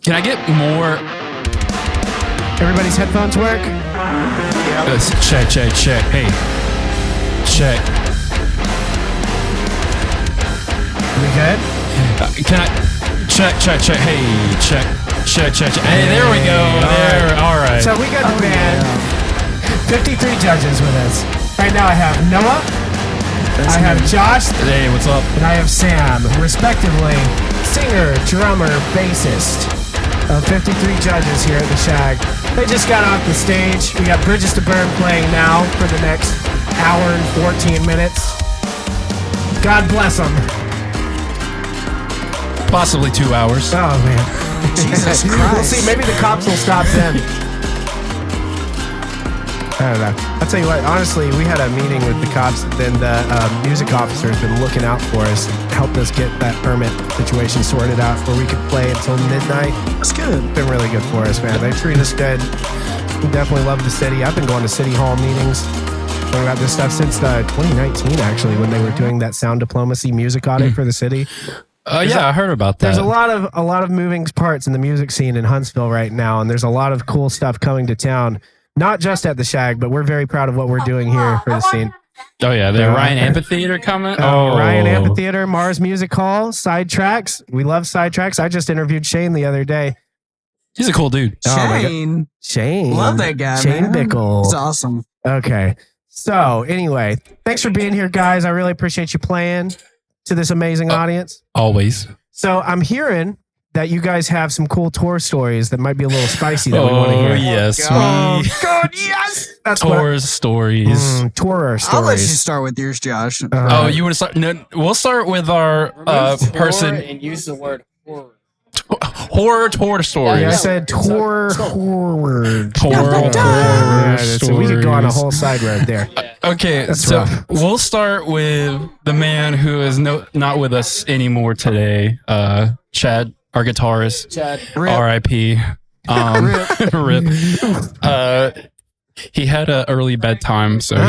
Can I get more? Everybody's headphones work? Check. Hey. Check. We good? Can I? Check. Hey, check. Hey, there we go. There. All right. So we got the band. 53 judges with us. Right now I have Noah. I have Josh. Hey, what's up? And I have Sam, respectively, singer, drummer, bassist of 53 judges here at the Shag. They just got off the stage. We got Bridges to Burn playing now for the next hour and 14 minutes. God bless them. Possibly 2 hours. Oh, man. Jesus Christ. We'll see. Maybe the cops will stop then. I don't know. I'll tell you what, honestly, we had a meeting with the cops, then the music officer has been looking out for us, helped us get that permit situation sorted out where we could play until midnight. That's good. It's been really good for us, man. They treat us good. We definitely love the city. I've been going to city hall meetings, talking about this stuff since 2019, actually, when they were doing that sound diplomacy music audit for the city. Yeah, I heard about that. There's a lot of moving parts in the music scene in Huntsville right now, and there's a lot of cool stuff coming to town. Not just at the Shag, but we're very proud of what we're doing here for the scene. Oh yeah, the Ryan Amphitheater coming. Ryan Amphitheater, Mars Music Hall, Sidetracks. We love Sidetracks. I just interviewed Shane the other day. He's a cool dude. Shane. Love that guy, Shane man. Bickle. He's awesome. Okay. So anyway, thanks for being here, guys. I really appreciate you playing to this amazing audience. Always. So I'm hearing that you guys have some cool tour stories that might be a little spicy that we want to hear. Yes. Oh, God, yes. That's tour stories. Tourer stories. I'll let you start with yours, Josh. You want to start? No, we'll start with our person. And use the word horror. Horror tour stories. Yeah, I said tour horror. So we could go on a whole side road there. Okay, That's so rough. we'll start with the man who is not with us anymore today, Chad, our guitarist. Chad. R.I.P. Rip. He had an early bedtime, so he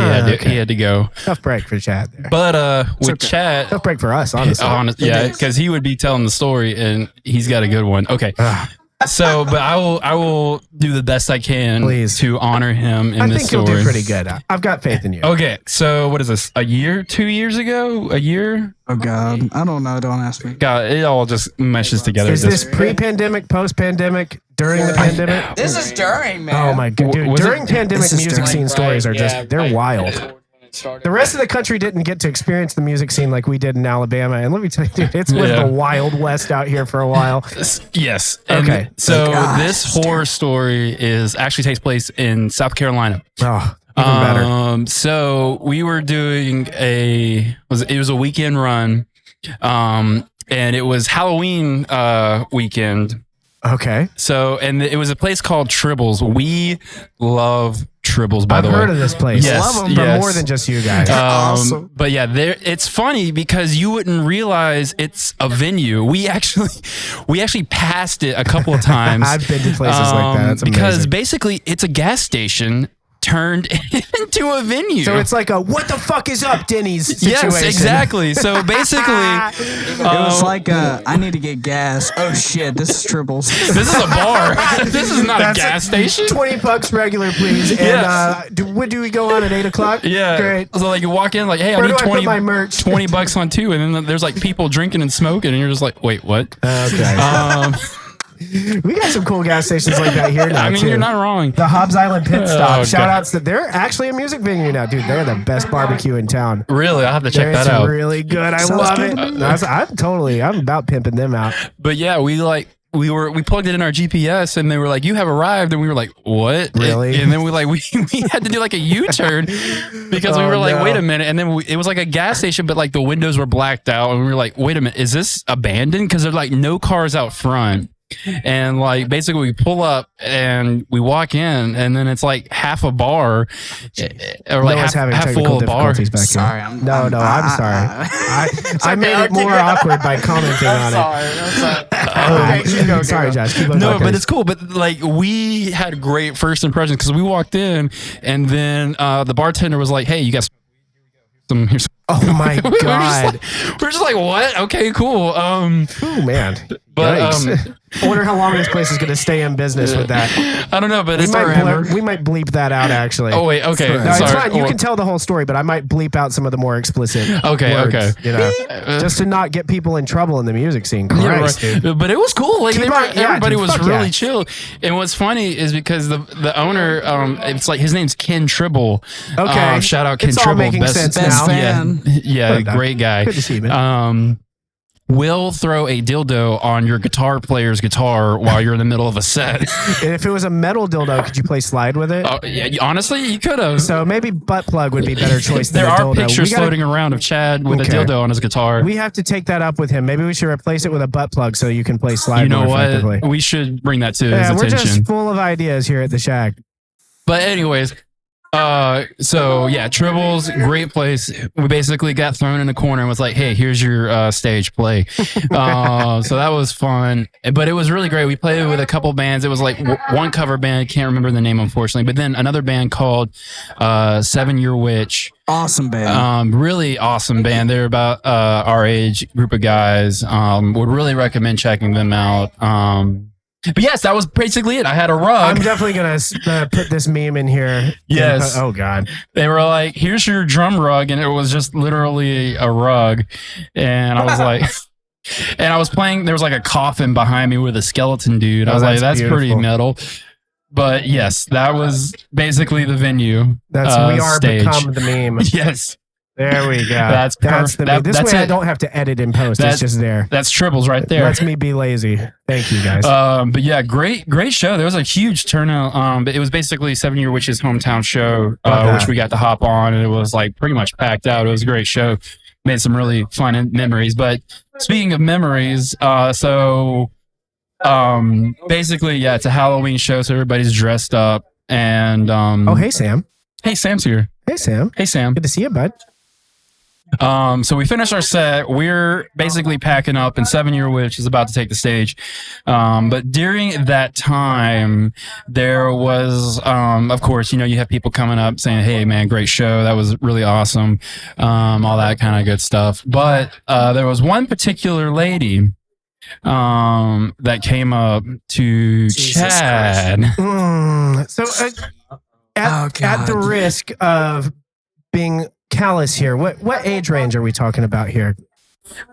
had to go. Tough break for Chad there. But with Chad, Tough break for us, honestly. yeah, because he would be telling the story, and he's got a good one. Okay. So, but I will do the best I can to honor him in this story. I think you'll do pretty good. I've got faith in you. Okay, so what is this? 2 years ago? A year? Oh God, I don't know. Don't ask me. God, it all just meshes together. Is this pre-pandemic, post-pandemic, during the pandemic? This is during, man. Oh my God, dude! During pandemic, music scene stories are they're wild. The rest of the country didn't get to experience the music scene like we did in Alabama. And let me tell you, dude, it's been the Wild West out here for a while. Yes. Okay. So this horror story actually takes place in South Carolina. Oh, even better. So we were doing it was a weekend run, and it was Halloween weekend. Okay. So, and it was a place called Tribbles. We love Tribbles, by the way. I've heard of this place. Yes, Love them, but more than just you guys. Awesome. But yeah, it's funny because you wouldn't realize it's a venue. We actually passed it a couple of times. I've been to places like that. That's amazing. Because basically it's a gas station turned into a venue. So it's like a what the fuck is up, Denny's situation. Yes, exactly. So basically It was like I need to get gas. Oh shit, this is Tribbles. This is a bar. This is not a gas station. $20 regular, please. And Yes. when do we go on at 8:00? Yeah. Great. So like you walk in like, hey, Where I need do I put my merch? $20 on two, and then there's like people drinking and smoking, and you're just like, wait, what? Okay. We got some cool gas stations like that here now. I mean, too. you're not wrong. The Hobbs Island Pit Stop. Oh, Shout God. outs that they're actually a music venue now, dude. They're the best barbecue in town. Really, I'll have to check It's that out. really good. I love it. I'm about pimping them out. But yeah, we plugged it in our GPS, and they were like, "You have arrived," and we were like, "What?" Really? And then we had to do like a U-turn because we were like, no. "Wait a minute!" And then it was like a gas station, but like the windows were blacked out, and we were like, "Wait a minute, is this abandoned?" Because there's like no cars out front. And like basically we pull up and we walk in, and then it's like half a bar or like Noah's having half technical full of bar. difficulties back here. Sorry, I'm sorry. I made it more awkward by commenting on it. Sorry, Josh. Keep on No, talking. but it's cool. But like we had great first impressions because we walked in, and then the bartender was like, "Hey, you guys." Here's Oh my God. we're just like, what? Okay, cool. Oh man. But Yikes. I wonder how long this place is going to stay in business with that. I don't know, but We it's might bleep that out, actually. Oh wait, okay. No, it's Sorry. fine. You can tell the whole story, but I might bleep out some of the more explicit Okay, words, okay. You know, just to not get people in trouble in the music scene. Christ, Yeah, right. dude. But it was cool. Like everybody dude, was fuck really yeah. chill. And what's funny is because the owner, it's like his name's Ken Tribble. Okay. Shout out Ken It's all Tribble. making sense best now. fan. Yeah, Well done. great guy. Good to see you, man. Will throw a dildo on your guitar player's guitar while you're in the middle of a set. And if it was a metal dildo, could you play slide with it? Yeah, honestly, you could have. So maybe butt plug would be a better choice than There a are dildo. pictures We gotta- floating around of Chad with Okay. a dildo on his guitar. We have to take that up with him. Maybe we should replace it with a butt plug so you can play slide You know more effectively. what? We should bring that to his Yeah, we're attention. just full of ideas here at the Shag. But anyways, so yeah, Tribbles, great place. We basically got thrown in a corner and was like, "Hey, here's your stage play." So that was fun, but it was really great. We played with a couple bands. It was like one cover band, can't remember the name unfortunately, but then another band called 7 Year Witch. Awesome band. Really awesome band. They're about our age group of guys. Would really recommend checking them out. But yes, that was basically it. I had a rug. I'm definitely going to put this meme in here. Yes. Oh, God. They were like, "Here's your drum rug," and it was just literally a rug. And I was like, and I was playing. There was like a coffin behind me with a skeleton dude. I Oh, was like, that's "That's pretty beautiful. metal." But yes, that was basically the venue. That's we are stage. become the meme. Yes, There we go. That's the perfect. meme. This That's way I it. don't have to edit in post. That- It's just there. that's Tribbles right there. Lets me be lazy. Thank you, guys. But yeah, great show. There was a huge turnout. But it was basically 7 Year Witch's hometown show, Okay. which we got to hop on, and it was like pretty much packed out. It was a great show. Made some really fun memories. But speaking of memories, basically, yeah, it's a Halloween show, so everybody's dressed up. And oh, hey, Sam. hey, Sam's here. Hey, Sam. Hey, Sam. Good to see you, bud. So we finished our set. We're basically packing up, and 7 Year Witch is about to take the stage. But during that time, there was, of course, you have people coming up saying, "Hey, man, great show. That was really awesome." All that kind of good stuff. But there was one particular lady that came up to Jesus Chad. So, at the risk of being callous here, what age range are we talking about here?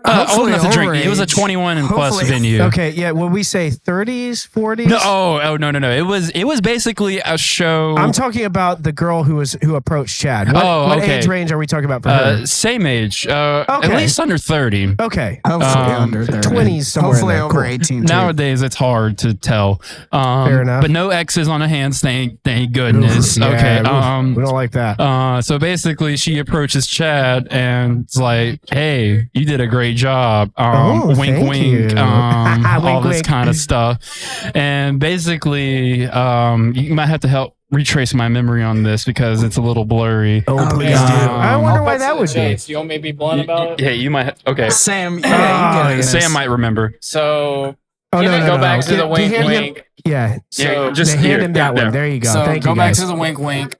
Old enough to drink. overage. It was a 21 and plus Hopefully. venue. Okay, yeah. Will we say 30s, 40s? No, no. It was basically a show. I'm talking about the girl who approached Chad. What, Oh, what okay. age range are we talking about for her? Same age, at Okay. least under 30. Okay, Hopefully um, under 30. 20s somewhere. Hopefully in there. over Cool. 18. too. Nowadays, it's hard to tell. Fair enough. But no X's on the hands, thank goodness. Oof, Okay. yeah, oof, we don't like that. So basically, she approaches Chad and it's like, "Hey, you did a great job." Oh, Wink, thank wink. you. All Wink, this wink. kind of stuff. And basically, you might have to help retrace my memory on this because it's a little blurry. Oh, please do. yeah. I wonder why I'll that cut would to the be. chase. You want me to be blunt about it? Yeah, you might. Okay. Sam, Oh, yeah, you get this. Sam might remember. So Oh, you no, can no, go no, back no. to the Give wink him- wink. Yeah. So just hand here, him that there. one. There you go. So Thank go you, back guys. to the wink wink.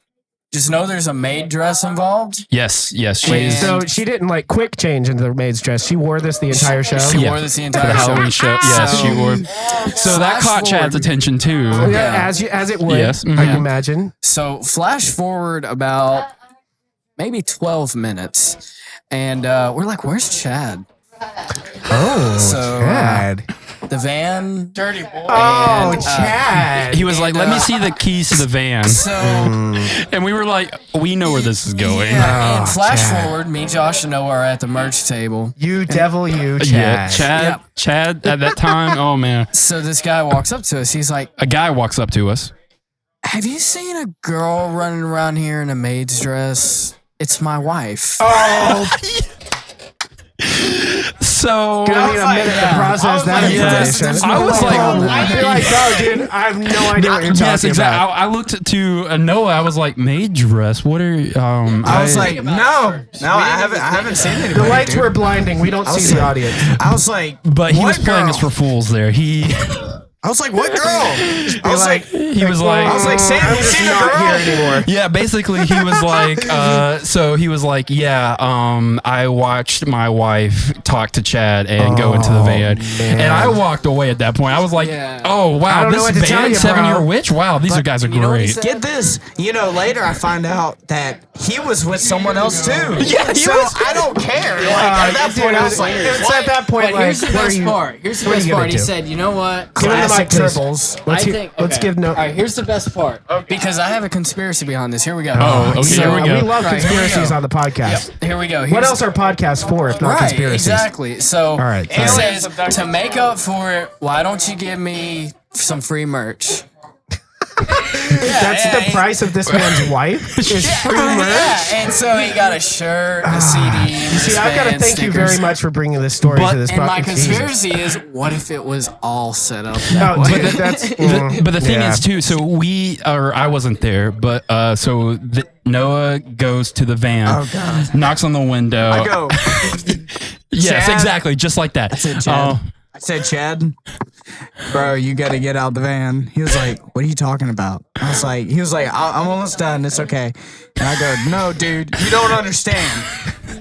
Just know there's a maid dress involved. Yes, Wait, she's so she didn't like quick change into the maid's dress. She wore this the entire show. She Yeah. wore this the for entire the Halloween show. show. Yes, So- she wore. So that Flash caught Chad's forward. attention too. Yeah, as it would. Yes, I mhm. can imagine. So flash forward about maybe 12 minutes, and we're like, "Where's Chad?" Oh, So, Chad. The van. Dirty boy. Oh, and, Chad. He was like, "Let me see the keys to the van," So and we were like, "We know where this is going." yeah, and Oh, flash Chad. forward, me, Josh, and Noah are at the merch table. You devil, you, Chad. Yeah, Chad. Yep. Chad at that time. Oh man, So this guy walks up to us. He's like, a guy walks up to us. "Have you seen a girl running around here in a maid's dress? It's my wife." Oh, So gonna need a minute to process that Yes. information. I was like, I'd be like, no, dude, I have no idea what you're talking yes, exactly. about. I looked to Noah. I was like, "Maid dress? What are?" I was like, no, I haven't seen anybody. The lights dude. were blinding. We don't was see the like- audience. I was like, but he was what playing girl? us for fools there. He I was like, what girl? I was like, He was like, I was like, Sam, I'm you just seen a not girl? here anymore. yeah, basically he was like, so he was like, yeah, I watched my wife talk to Chad and go into the van. man. And I walked away at that point. I was like, Yeah. oh, I wow, don't know this what to tell van, you, bro. 7-year witch? Wow, these are guys are you know what he great. said? Get this. Later I find out that he was with someone else too. Yeah, he so was- I don't care. Like, at that point, I was like, it's at that point, But like, here's the what are best you- part. Here's the what are best you gonna part. He do? said, "You know what? Give him the mic, please. triples. Let's give no. All right, here's the best part because I have a conspiracy behind this. Here we go. Oh, okay, here we go. We love Right, here we conspiracies go. on the podcast. Here we go. What Here's- else are podcasts for if not Right, conspiracies? exactly. So right, it sorry. says to make up for it, why don't you give me some free merch? That's the price of this man's wife. Is free merch. Yeah, and so he got a shirt, a CD. See, I've got to thank you very much for bringing this story to this And my podcast. conspiracy is, what if it was all set up No, that way? but that's. But the thing yeah. is too, so I wasn't there, but Noah goes to the van, Oh, God. knocks on the window. I go, Yes, Chad. exactly, just like that. said, Chad. I said, Chad, bro, you got to get out the van. He was like, what are you talking about? He was like, I'm almost done. It's okay. And I go, no, dude, you don't understand.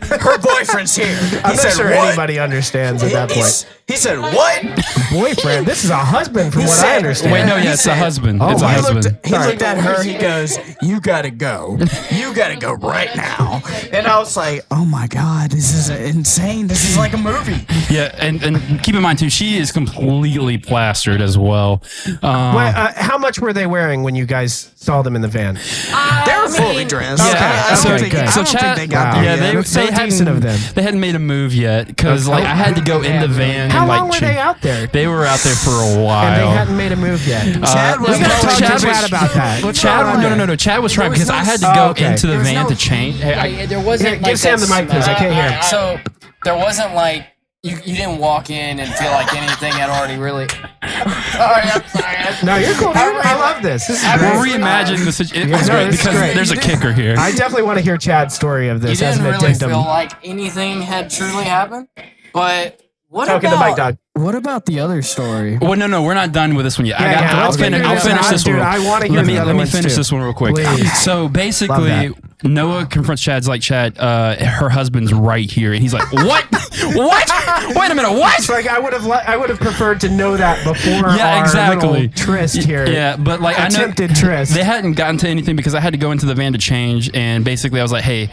Her boyfriend's here. I'm He not said, sure what? anybody understands at that point. He said, what? Boyfriend. This is a husband, from He what I said- understand. Wait, no, He yeah, it's a said- husband. Oh, It's a he husband. He looked at her. He goes, "You gotta go. You gotta go right now." And I was like, "Oh my god, this is insane. This is like a movie." Yeah, and keep in mind too, she is completely plastered as well. Wait, how much were they wearing when you guys saw them in the van? They were fully dressed. Okay, I don't okay, think, good. I don't Chad- think they got Wow. there Yeah, yet. That's so decent of them. They hadn't made a move yet because like I had to go in the van. How and, like, long were they out there? They were out there for a while. And they hadn't made a move yet. Chad was we gotta talk Chad to Chad was- about that. Well, Chad, no. Chad was trying because I had to go into the van to change. Hey, Yeah, there wasn't. Here, give Sam the mic, please. I can't hear him. So there wasn't like you didn't walk in and feel like anything had already really. Sorry, I'm sorry. No, you're cool. dude. I love this. This is we're great. reimagining the situation. Yeah, It's no, great this is because great. there's a kicker here. I definitely want to hear Chad's story of You this as didn't an really addendum. feel like anything had truly happened, but what Talking to about Mike Dog. what about the other story? Well, no, we're not done with this one yet. Yeah, I'll let's finish. finish I'll this finish one. this Dude, one. I wanna hear the other Let me ones finish too. this one real quick. Please. So Love basically, that. Noah confronts Chad's like, Chad, her husband's right here, and he's like, what? What? Wait a minute, what? It's like I would have preferred to know that before Yeah, our exactly. little tryst here. Yeah, but like I know Attempted tryst. they hadn't gotten to anything because I had to go into the van to change, and basically I was like, hey,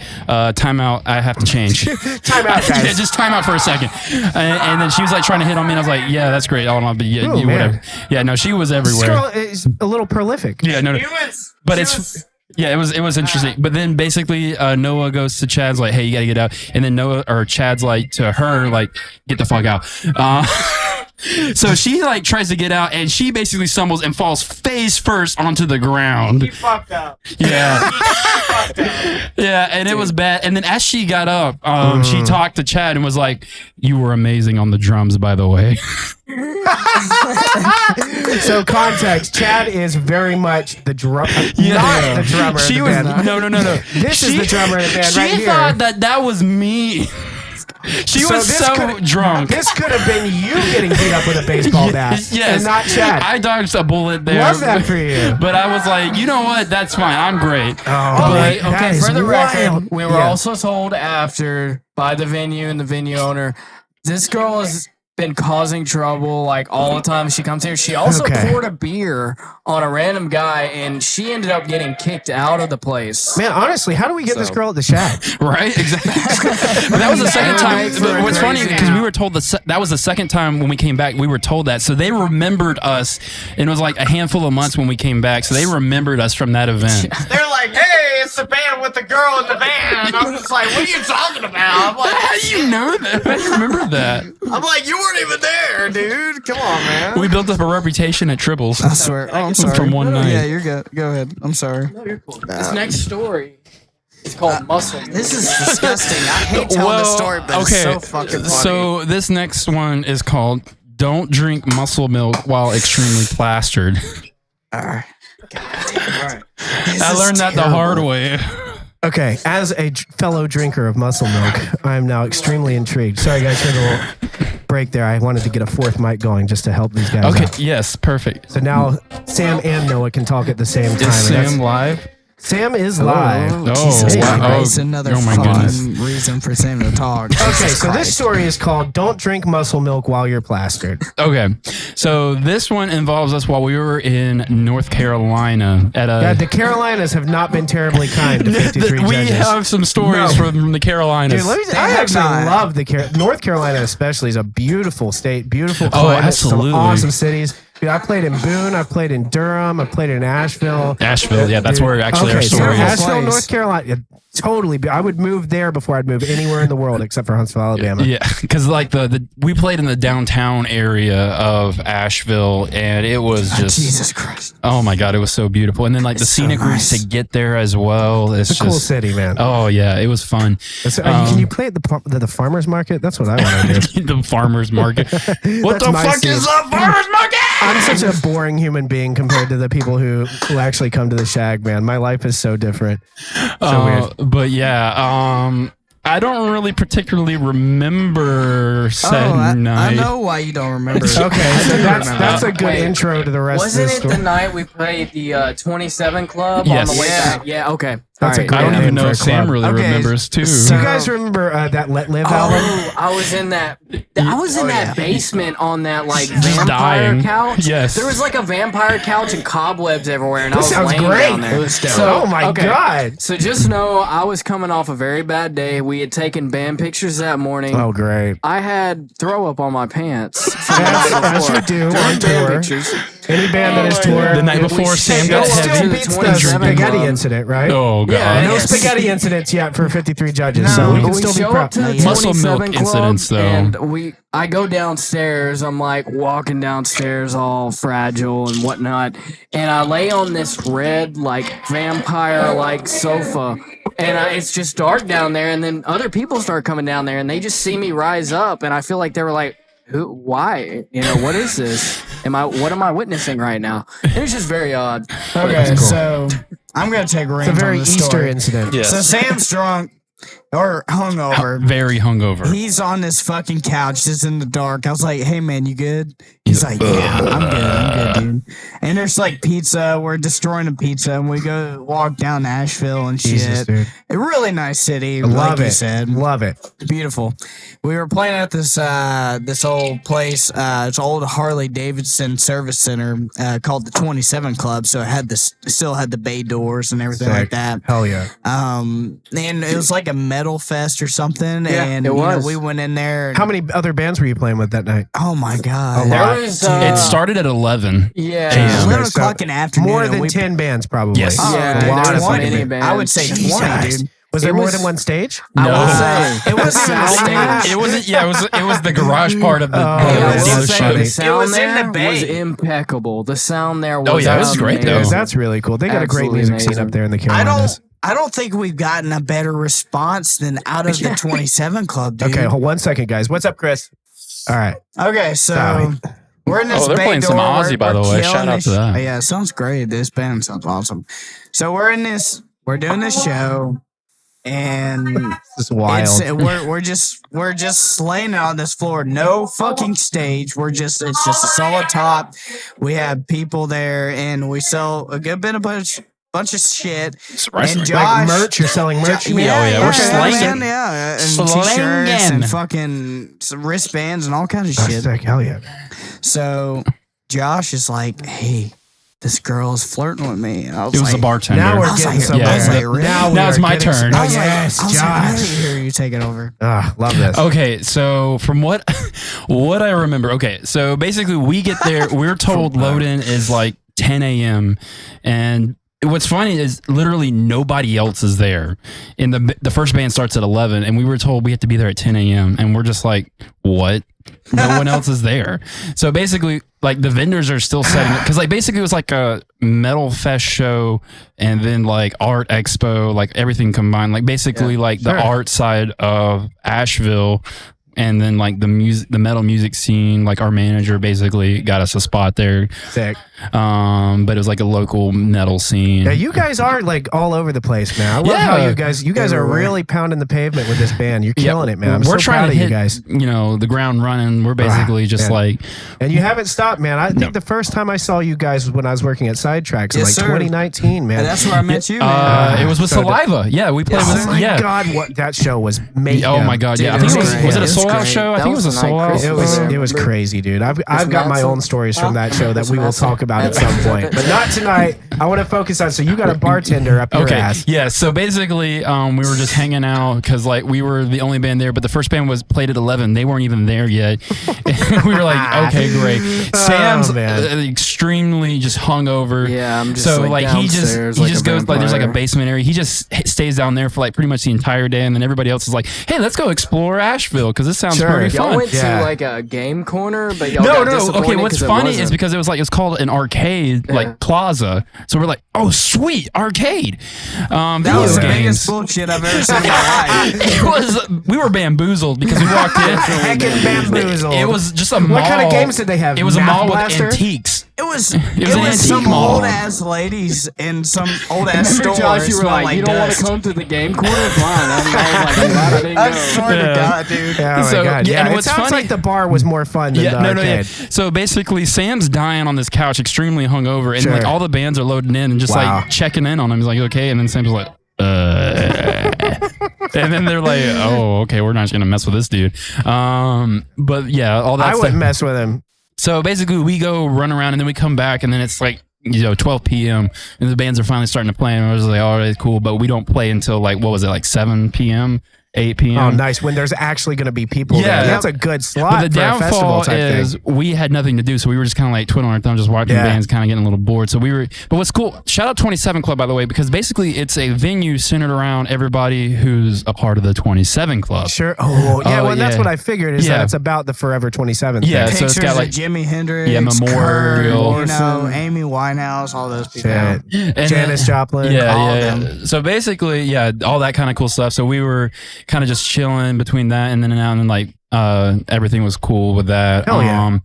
time out, I have to change. Time out, guys. Yeah, just time out for a second. And then she was like trying to hit on me, and I was like, yeah, that's great. I'll not be, yeah, Oh, you, man. whatever. Yeah, no, she was This everywhere. girl is a little prolific. Yeah, no, but yeah, it was interesting. But then basically Noah goes to Chad's like, hey, you gotta get out. And then Chad's like to her, like, get the fuck out. So she like tries to get out, and she basically stumbles and falls face first onto the ground. Fucked up. Yeah. Yeah, and it was bad. And then as she got up, she talked to Chad and was like, you were amazing on the drums, by the way. So context: Chad is very much the drum, not the drummer. She of was the band. no. This is the drummer of the band She right here. thought that was me. She So was this so could- drunk. This could have been you getting beat up with a baseball bat, Yes. and not Chad. I dodged a bullet there. Love that for you. But I was like, you know what? That's fine. I'm great. Oh, Okay, that okay. is For the record, wild. we were Yeah. also told after by the venue and the venue owner, this girl has been causing trouble like all the time she comes here. She also Okay. poured a beer on a random guy, and she ended up getting kicked out of the place. Man, honestly, how do we get this girl at the shack? Right? Exactly. But that was the second time. Makes But her what's funny crazy because now. we were told that was the second time when we came back. We were told that, so they remembered us. And it was like a handful of months when we came back, so they remembered us from that event. They're like, "Hey, it's the band with the girl in the van." And I'm just like, "What are you talking about?" I'm like, How do you know that? How do you remember that? "I'm like, you weren't even there, dude. Come on, man." We built up a reputation at Tribbles. I swear. Oh, I'm sorry. From one night. Yeah, you're good. Go ahead. I'm sorry. This next story is called Muscle. This is disgusting. I hate telling this story, but it's so fucking funny. So this next one is called "Don't Drink Muscle Milk While Extremely Plastered." all right. I learned that the hard way. Okay, as a fellow drinker of muscle milk, I am now extremely intrigued. Sorry, guys, for the little break there, I wanted to get a fourth mic going just to help these guys Okay. out. Yes. Perfect. So now Sam and Noah can talk at the same time. Is and that's- Sam live? Sam is live. Jesus wow. Christ, another Oh my fucking goodness. reason for Sam to talk. Okay, Jesus so this Christ. story is called "Don't Drink Muscle Milk While You're Plastered." Okay. So this one involves us while we were in North Carolina at a. God, the Carolinas have not been terribly kind to 53 we judges. have some stories from the Carolinas. Dude, let me, They I have actually not. love the North Carolina, especially is a beautiful state, beautiful Oh, climate, absolutely. some awesome cities. Dude, I played in Boone, I played in Durham, I played in Asheville. Asheville, yeah, that's Dude, where actually okay, our so story is. Asheville, Place. North Carolina, yeah, totally. I would move there before I'd move anywhere in the world except for Huntsville, Alabama. Yeah, because like the we played in the downtown area of Asheville, and it was just Jesus Christ. oh my god, it was so beautiful. And then like the It's so scenic routes nice. to get there as well. It's It's a just cool city, man. oh yeah, it was fun. So, can you play at the farmer's market? That's what I want to do. The farmers market. What That's the my fuck scene. is the farmers market? I'm such a boring human being compared to the people who actually come to the Shag, man. My life is so different. So weird. But yeah, I don't really particularly remember said night. I know why you don't remember. Okay, so that's a good Wait, intro to the rest Wasn't of the it story. the night we played the 27 Club Yes. on the way Yeah. back? Yeah, okay. That's a Alright, great I don't name even for know a if Sam club. really Okay, remembers too. Do so- you guys remember that Let Live album? Oh, I was in that. I was in that basement on that like vampire dying. couch. Yes. there was like a vampire couch and cobwebs everywhere, and This I was sounds laying great. down there. It was dope. Oh my God. So just know, I was coming off a very bad day. We had taken band pictures that morning. Oh, great. I had throw up on my pants. As you do on During band tour. pictures. Any band that is toured. The night We before, still Sam got go up to heavy. the Beats the 27 spaghetti Club. incident, right? Oh god. Yeah, No yes. spaghetti incidents yet for 53 judges, so we can We still be show proud. up to the Muscle 27 milk Club, incidents, though. and I go downstairs. I'm like walking downstairs, all fragile and whatnot, and I lay on this red like vampire like sofa, and it's just dark down there. And then other people start coming down there, and they just see me rise up, and I feel like they were like, "Who? Why? You know, what is this? What am I witnessing right now?" And it's just very odd. Okay, so I'm gonna take reins It's a very on the Easter story. incident. Yes. So Sam's drunk or hungover. Very hungover. He's on this fucking couch just in the dark. I was like, "Hey man, you good?" He's like, "Yeah, I'm good, dude." And there's like pizza. We're destroying a pizza, and we go walk down to Asheville and shit. Jesus, dude. A really nice city, Love like you it. said. Love it. Beautiful. We were playing at this old place. It's old Harley Davidson service center called the 27 Club. So it had still had the bay doors and everything like Sick. that. Hell yeah. And it was like a metal fest or something. Yeah, and it you know, was. we went in there. And, How many other bands were you playing with that night? oh my god! A lot. There was, It started at 11. Yeah. Jesus 11 Christ. o'clock in the afternoon. More and than we- 10 bands, probably. Yes. Oh, Yeah, dude, a lot there of was fucking 20. bands. I would say 20, Jesus. dude. Was there It more was- than one stage? I will say, It wasn't a stage. It wasn't. Yeah, it was the garage part of the, Oh, the I that's will so say funny. the It sound was in the there bay. was impeccable. The sound there was Oh, yeah, it was great, though. amazing. That's really cool. They got a great Absolutely music scene amazing. up there in the I Carolinas. don't think we've gotten a better response than out of the 27 Club, dude. Okay, hold 1 second, guys. What's up, Chris? All right. Okay, so Sorry. we're in this Oh, they're bay playing some door, Ozzy, by the we're way. killing Shout out this- to that. Yeah, it sounds great. This band sounds awesome. So we're doing this show, and This is wild. we're just slaying it on this floor. No fucking stage. It's just a solid top. We have people there, and we sell a good bit of bunch of shit. Surprising. And Like Josh, merch? You're selling merch? you mean? yeah, we're slanging. man, yeah, and Slanging. t-shirts and fucking some wristbands and all kinds of That's shit. sick. Hell yeah. So Josh is like, "Hey, this girl's flirting with me." And I was It was like, the bartender. Now I we're was getting like- somewhere. I was like, really? Now, Now it's we are my getting turn. Oh, I was like- yes, I was like, Josh. "Really? Here, you take it over." Ah, love this. Okay, so from what I remember, okay, so basically we get there, we're told load in is like 10 a.m. and what's funny is literally nobody else is there. And the first band starts at 11, and we were told we have to be there at 10 a.m. and we're just like, what? No one else is there. So basically, like the vendors are still setting up because like basically it was like a metal fest show and then like art expo, like everything combined. Like basically like the art side of Asheville and then like the metal music scene, like our manager basically got us a spot there. Sick. But it was like a local metal scene. Yeah, you guys are like all over the place, man. I love how you guys are really pounding the pavement with this band. You're killing it, man. I'm we're so trying proud to of hit, you guys. the ground running. We're basically just man. like, And you haven't stopped, man. I think the first time I saw you guys was when I was working at Sidetracks in like 2019, man. And that's where I met you, man. it was with Saliva. Yeah, we played with. Oh my Yeah. God, what that show was made. Oh my God, yeah. I think was it a sold out show? I think it was a sold out. It was crazy, dude. I've got my own stories from that show that we will talk about at some point, but not tonight. I want to focus on. So you got a bartender up your ass. Yeah. So basically, we were just hanging out because like we were the only band there, but the first band was played at 11. They weren't even there yet. We were like, okay, great. Sam's extremely just hungover. Yeah, I'm just so like he just goes like there's like a basement area. He just stays down there for like pretty much the entire day, and then everybody else is like, hey, let's go explore Asheville because this sounds pretty fun. Y'all went to like a game corner, but y'all no. disappointed Okay, what's funny is wasn't. because it's called an arcade like plaza. So we're like, oh sweet arcade. That was the biggest bullshit I've ever seen in my life. We were bamboozled because we walked in. Heckin' bamboozled. It was just a mall. What kind of games did they have? It was a Math mall Blaster? with antiques. It was an antique some mall. old ass ladies in some old ass store. Josh, you were like, you don't want to come to the game corner? Fine. I'm glad I didn't I go. swear to God, dude. Oh my So, God. yeah, Yeah, and it what's sounds funny- like the bar was more fun than the arcade. So basically, Sam's dying on this couch, extremely hungover, and Sure. like all the bands are loading in and just Wow. like checking in on him. He's like, okay, and then Sam's like, and then they're like, oh, okay, we're not just gonna mess with this dude. But yeah, all that I stuff. wouldn't mess with him. So basically, we go run around and then we come back, and then it's like 12 p.m. and the bands are finally starting to play, and I was like, all right, cool, but we don't play until like what was it, like 7 p.m. 8 p.m. Oh, nice. When there's actually going to be people Yeah. there. That's a good slot But the for a festival downfall type is thing. we had nothing to do, so we were just kind of like twiddling our thumbs, just watching bands, kind of getting a little bored. So we were. But what's cool? Shout out 27 Club, by the way, because basically it's a venue centered around everybody who's a part of the 27 Club. Sure. Oh, yeah. Well, that's yeah. what I figured is Yeah. that it's about the Forever 27 Yeah. thing. So it's Pictures got like of Jimi Hendrix, Yeah, Memorial. Kurt, Amy Winehouse, all those people. Shit. and Janis Joplin. Yeah, all of yeah. them. So basically, yeah, all that kind of cool stuff. So we were kind of just chilling between that and then now and then, like everything was cool with that. Hell yeah.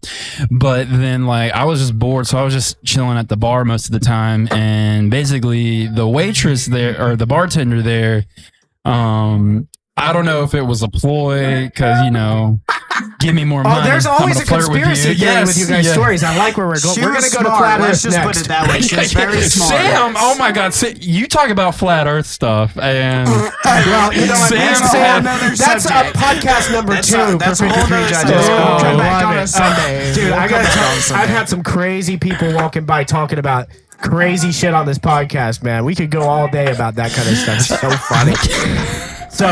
But then like I was just bored, so I was just chilling at the bar most of the time, and basically the waitress there or the bartender there, I don't know if it was a ploy because give me more money. Oh, there's I'm always gonna a flirt with you. conspiracy theory with you guys' yeah. stories. I like where we're going. She We're was going to go to smart. Flat Let's Earth just next. put it that way. She was very smart. Sam, oh my God, you talk about flat Earth stuff, and Well, you know what, Sam Sam, had- that's a podcast number That's 2 a- for that's a whole 53 nother Judges. subject. Oh, We'll come back love on it. a Sunday. Dude, We'll I come gotta back tell on a you, Sunday. I've had some crazy people walking by talking about crazy shit on this podcast, man. We could go all day about that kind of stuff. It's so funny. So,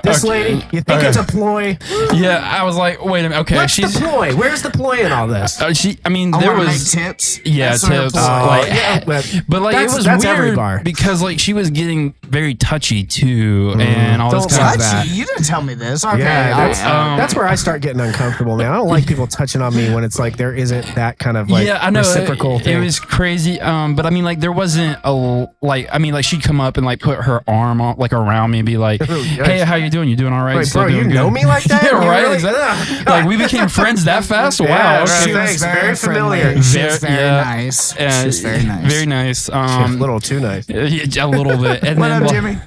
this lady, you think it's a ploy? yeah, I was like, wait a minute, okay, What's she's. the ploy? Where's the ploy in all this? I mean, I there want to was make tips. yeah, That's what tips. it's like. Like, yeah, but like it was that's weird every bar. because like she was getting very touchy too, and all this Don't kind of touch Touchy, you didn't tell me this. Okay, Yeah, that's Um, where I start getting uncomfortable, man. I don't like people touching on me when it's like there isn't that kind of like yeah, I know reciprocal it thing. was crazy. But I mean, like there wasn't a like. I mean, like she'd come up and like put her arm on, like around me and be like, "Hey, how you doing? You doing all right? Wait, Still bro, you doing know good?" me like that? Yeah, You right. really- Exactly. Like we became friends that fast. Yeah, Wow. right. Okay. She was Thanks. very, Very friendly. familiar. She was very Yeah. nice. And She was very nice. Very nice. a little too nice. Yeah, a little bit. And What then, up, like- Jimmy?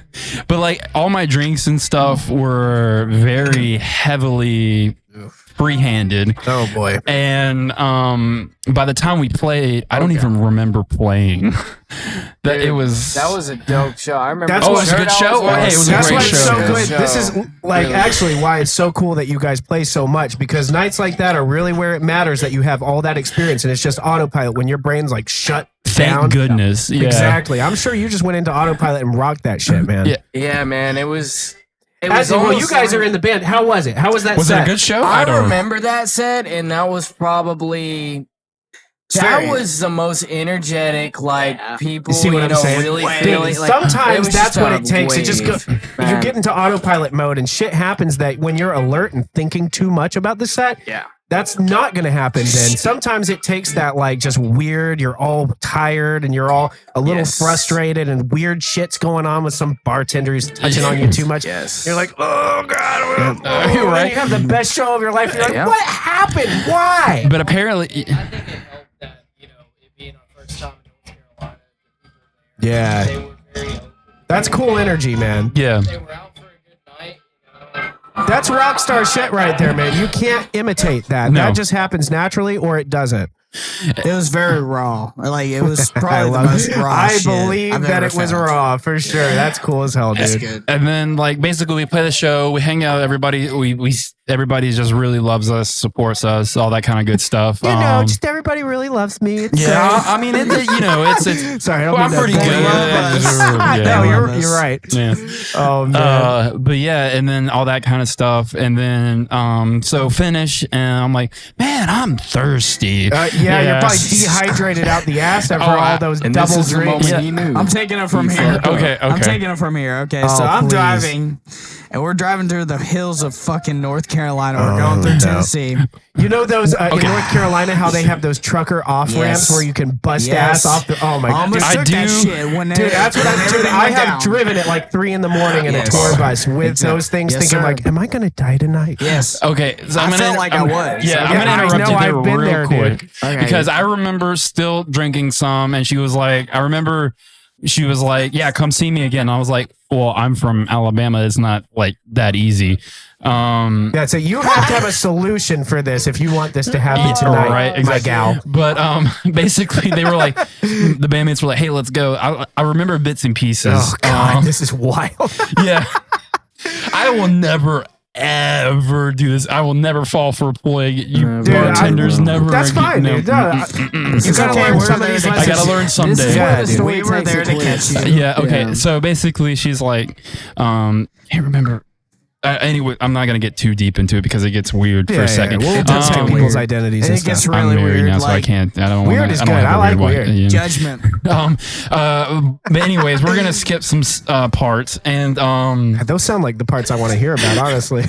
But like all my drinks and stuff were very heavily free-handed. Oh boy. And by the time we played, I don't even remember playing. That it was That was a dope show. I remember. That's Oh, what- it was a good show? Well, Hey, it was a That's great why it's show. so good. Show. This is like Really. actually why it's so cool that you guys play so much, because nights like that are really where it matters that you have all that experience and it's just autopilot when your brain's like shut thank down. goodness. Yeah. Exactly. I'm sure you just went into autopilot and rocked that shit, man. Yeah. Yeah, man. It was. It As, was well, you almost guys like- are in the band. How was it? How was that Was it set? a good show? I don't remember that set, and that was probably. That Very- was the most energetic, like people, You see what I'm saying? really Dude, feeling. Dude, Like, it sometimes was that's just what a it takes. It just wave, you man. get into autopilot mode and shit happens that when you're alert and thinking too much about the set, Yeah. That's not going to happen then. Sometimes it takes that like just weird, you're all tired and you're all a little frustrated and weird shit's going on with some bartender who's touching on you too much. Yes. You're like, oh God. You're right. And you have the best show of your life. You're like, what happened? Why? But apparently, I think it helped that, it being our first time in North Carolina, they Yeah. were very open. That's cool energy, man. yeah. They were out for a good night. That's rock star shit right there, man. You can't imitate that. No. That just happens naturally or it doesn't. It was very raw. Like it was probably the love most it. raw. I shit believe I've that ever it was found. raw for sure. That's cool as hell, That's dude. good. And then like basically we play the show, we hang out, everybody everybody just really loves us, supports us, all that kind of good stuff. just everybody really loves me. It's yeah, I mean it's Sorry, I don't I'm mean pretty that. good. They love us. No, They you're love us. right. Yeah. Oh man. But yeah, and then all that kind of stuff, and then so finish, and I'm like, man, I'm thirsty. Yeah, you're probably dehydrated out the ass after Oh, all those And double this is the drinks. moment he knew. I'm taking it from here. Okay, I'm okay. taking it from here. Okay, Oh, so I'm please. driving, and we're driving through the hills of fucking North Carolina. We're going through Tennessee. You know those in North Carolina how they have those trucker off ramps Yes. where you can bust Yes. ass off the. Oh my god, Almost I took that do- shit when dude, that's what I'm doing. everything I went have down. driven at like 3 a.m. in Yes. a tour bus with Exactly. those things, Yes, thinking sir. like, am I gonna die tonight? Yes. Okay, so I felt like I was. Yeah, I'm Yeah, gonna I interrupt know, you there I've been real there, quick dude. Okay. because I remember still drinking some, and she was like, I remember she was like, "Yeah, come see me again." I was like, "Well, I'm from Alabama. It's not like that easy." Yeah, so you have to have a solution for this if you want this to happen tonight, right, my exactly. gal. But basically, they were like, the bandmates were like, "Hey, let's go." I remember bits and pieces. Oh god, this is wild. Yeah, I will never ever do this. I will never fall for a ploy. You Dude, bartenders never. That's again. fine, No, dude. No, you gotta okay, learn we're some of there these to- I lessons. gotta learn someday. This is Yeah, where the dude. story We were takes there a to twist. catch you. Yeah. Okay. Yeah. So basically, she's like, hey, remember. Anyway, I'm not gonna get too deep into it because it gets weird for a second. We'll It does touch get on people's weird. identities And and it gets stuff. really I'm married weird. now, so I like, can't. I don't. Weird wanna, is I don't good. have a I like wife, weird. you know. Judgment. But anyways, we're gonna skip some parts, and Those sound like the parts I want to hear about, honestly.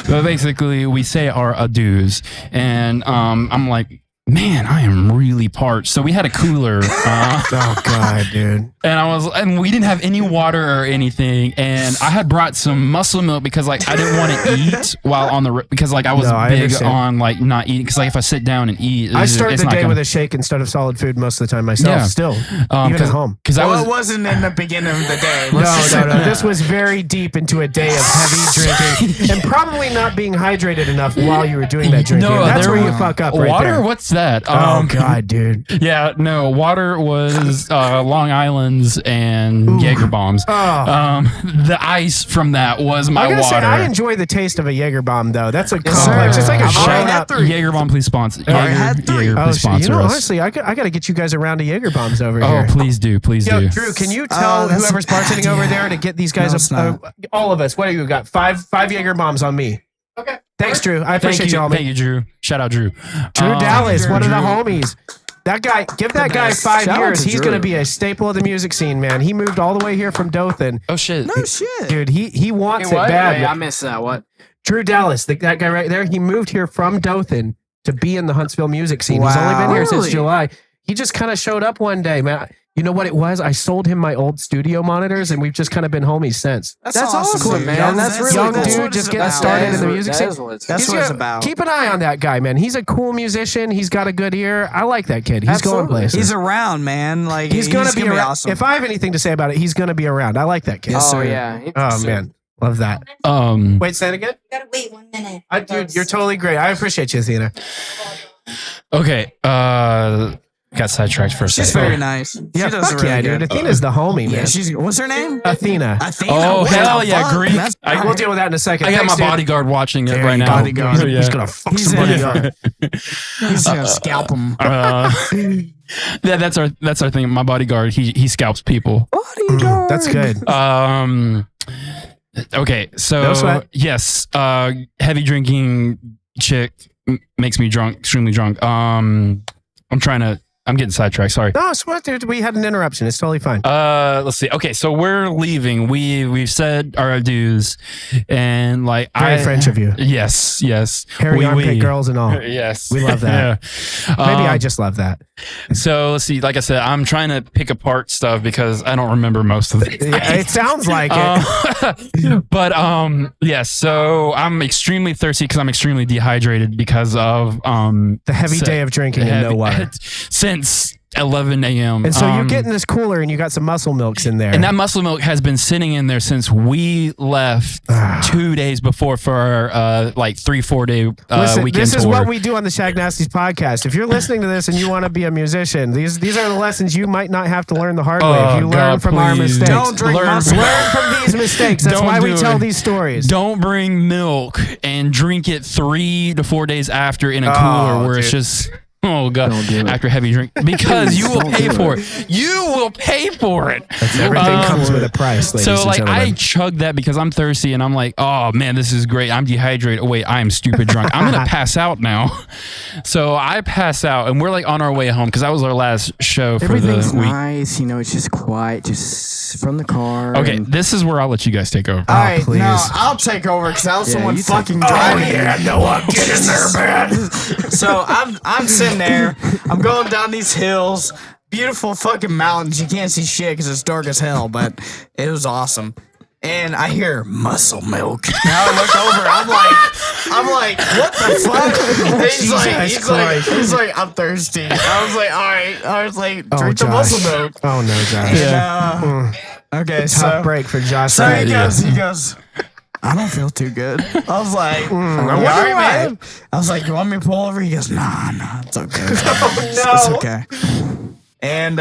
but basically we say our adieus, and I'm like, man, I am really parched. So we had a cooler, Oh god, dude. and we didn't have any water or anything, and I had brought some muscle milk because like I didn't want to eat while on the because like I was No, I big understand. on like not eating because like if I sit down and eat, I start it's the not day gonna- with a shake instead of solid food most of the time myself. Yeah. Still, even cause, at home. because I Well, was it wasn't in the beginning of the day. No. This was very deep into a day of heavy drinking and probably not being hydrated enough while you were doing that drinking. That's there where you were- fuck up right water. there. What's that? Oh god, dude. Yeah, no, water was Long Island's and Jaeger bombs. Oh. The ice from that was my I gotta say, water. I enjoy the taste of a Jaeger bomb, though. That's a sir. complex. It's like a I've already shout had out. 3. Jaeger bomb, please sponsor. already had 3. Jaeger, Oh, please shit. sponsor us. Honestly, I got to get you guys around to Jaeger bombs over Oh, here. please do, please Yo, do. Drew, can you tell that's whoever's a bad bartending over idea. there to get these guys, No, it's not. all of us? What do you got? Five Jaeger bombs on me. Okay. Thanks, Drew. I Thank appreciate you, homie. thank you, Drew. Shout out, Drew. Drew Dallas, Drew, one of the Drew. homies. That guy, give that guy best. 5 Shout out years. to He's Drew. going to be a staple of the music scene, man. He moved all the way here from Dothan. Oh shit. No shit. Dude, he wants Hey, it what? bad. Wait, I missed that. What? Drew Dallas, that guy right there, he moved here from Dothan to be in the Huntsville music scene. He's only been here since Really? July. He just kind of showed up one day, man. You know what it was? I sold him my old studio monitors, and we've just kind of been homies since. That's awesome, dude. man. That's really Young cool. dude just getting about. started in the music That scene. is what it's That's He's what it's got- about. Keep an eye on that guy, man. He's a cool musician. He's got a good ear. I like that kid. He's going Absolutely. places. He's around, man. Like He's gonna be around. awesome. If I have anything to say about it, he's gonna be around. I like that kid. Yes, Oh sir. yeah. Oh man, love that. Wait, say it again. You gotta wait 1 minute. Dude, you're totally great. I appreciate you, Athena. Okay. Got sidetracked for a She's second. very nice. Yeah, she does fuck really yeah, good. dude. Athena's the homie, man. Yeah, she's. What's her name? Athena. Athena. Oh, What hell the yeah, fuck? Greek. That's- We'll deal with that in a second. I got Thanks, my dude. bodyguard watching it There right you now. go. Bodyguard. He's, Yeah. he's gonna fuck He's somebody in. up. He's gonna scalp him. Yeah, that's our thing. My bodyguard, he scalps people. That's good. Okay, No so sweat. yes, heavy drinking chick makes me drunk, extremely drunk. I'm trying to I'm getting sidetracked. Sorry. No, it's what, dude. We had an interruption. It's totally fine. Let's see. Okay, so we're leaving. We've said our adieus, and like Very French of you. Yes. Hairy armpit girls and all. Yes, We love that. Yeah. Maybe I just love that. So let's see. Like I said, I'm trying to pick apart stuff because I don't remember most of it. Yeah, it sounds like it. But yes. So I'm extremely thirsty because I'm extremely dehydrated because of The heavy day of drinking and no water. since 11 a.m. And so you get in this cooler and you got some muscle milks in there. And that muscle milk has been sitting in there since we left 2 days before for our like 3-4 day Listen, weekend this is tour. what we do on the Shagnasty's podcast. If you're listening to this and you want to be a musician, these are the lessons you might not have to learn the hard way. If you learn God, from our please. mistakes. Don't drink muscle. Learn from these mistakes. That's Don't why we do tell it. these stories. Don't bring milk and drink it 3 to 4 days after in a cooler where it's just God after heavy drink because you will pay for it. You will pay for it. Everything comes with a price, ladies So and like gentlemen. I chugged that because I'm thirsty and I'm like, oh man, this is great. I'm dehydrated. Oh wait, I am stupid drunk. I'm gonna pass out now. So I pass out and we're like on our way home because that was our last show for Everything's the week. nice, you know. It's just quiet, just from the car. Okay, and- this is where I'll let you guys take over. All right, please. no, I'll take over because I was the Yeah, one you take- fucking driving. I'm getting there, man. So I'm sitting there. I'm going down these hills, beautiful fucking mountains. You can't see shit because it's dark as hell, but it was awesome. And I hear muscle milk. Now I look over. I'm like, what the fuck? And he's like, I'm thirsty. I was like, all right. I was like, drink the muscle milk. Oh no, Josh. And, okay, Tough so break for Josh. so he Right. goes, I don't feel too good. I was like, I all wonder right, why. man. I was like, you want me to pull over? He goes, nah, it's okay. It's no. okay. And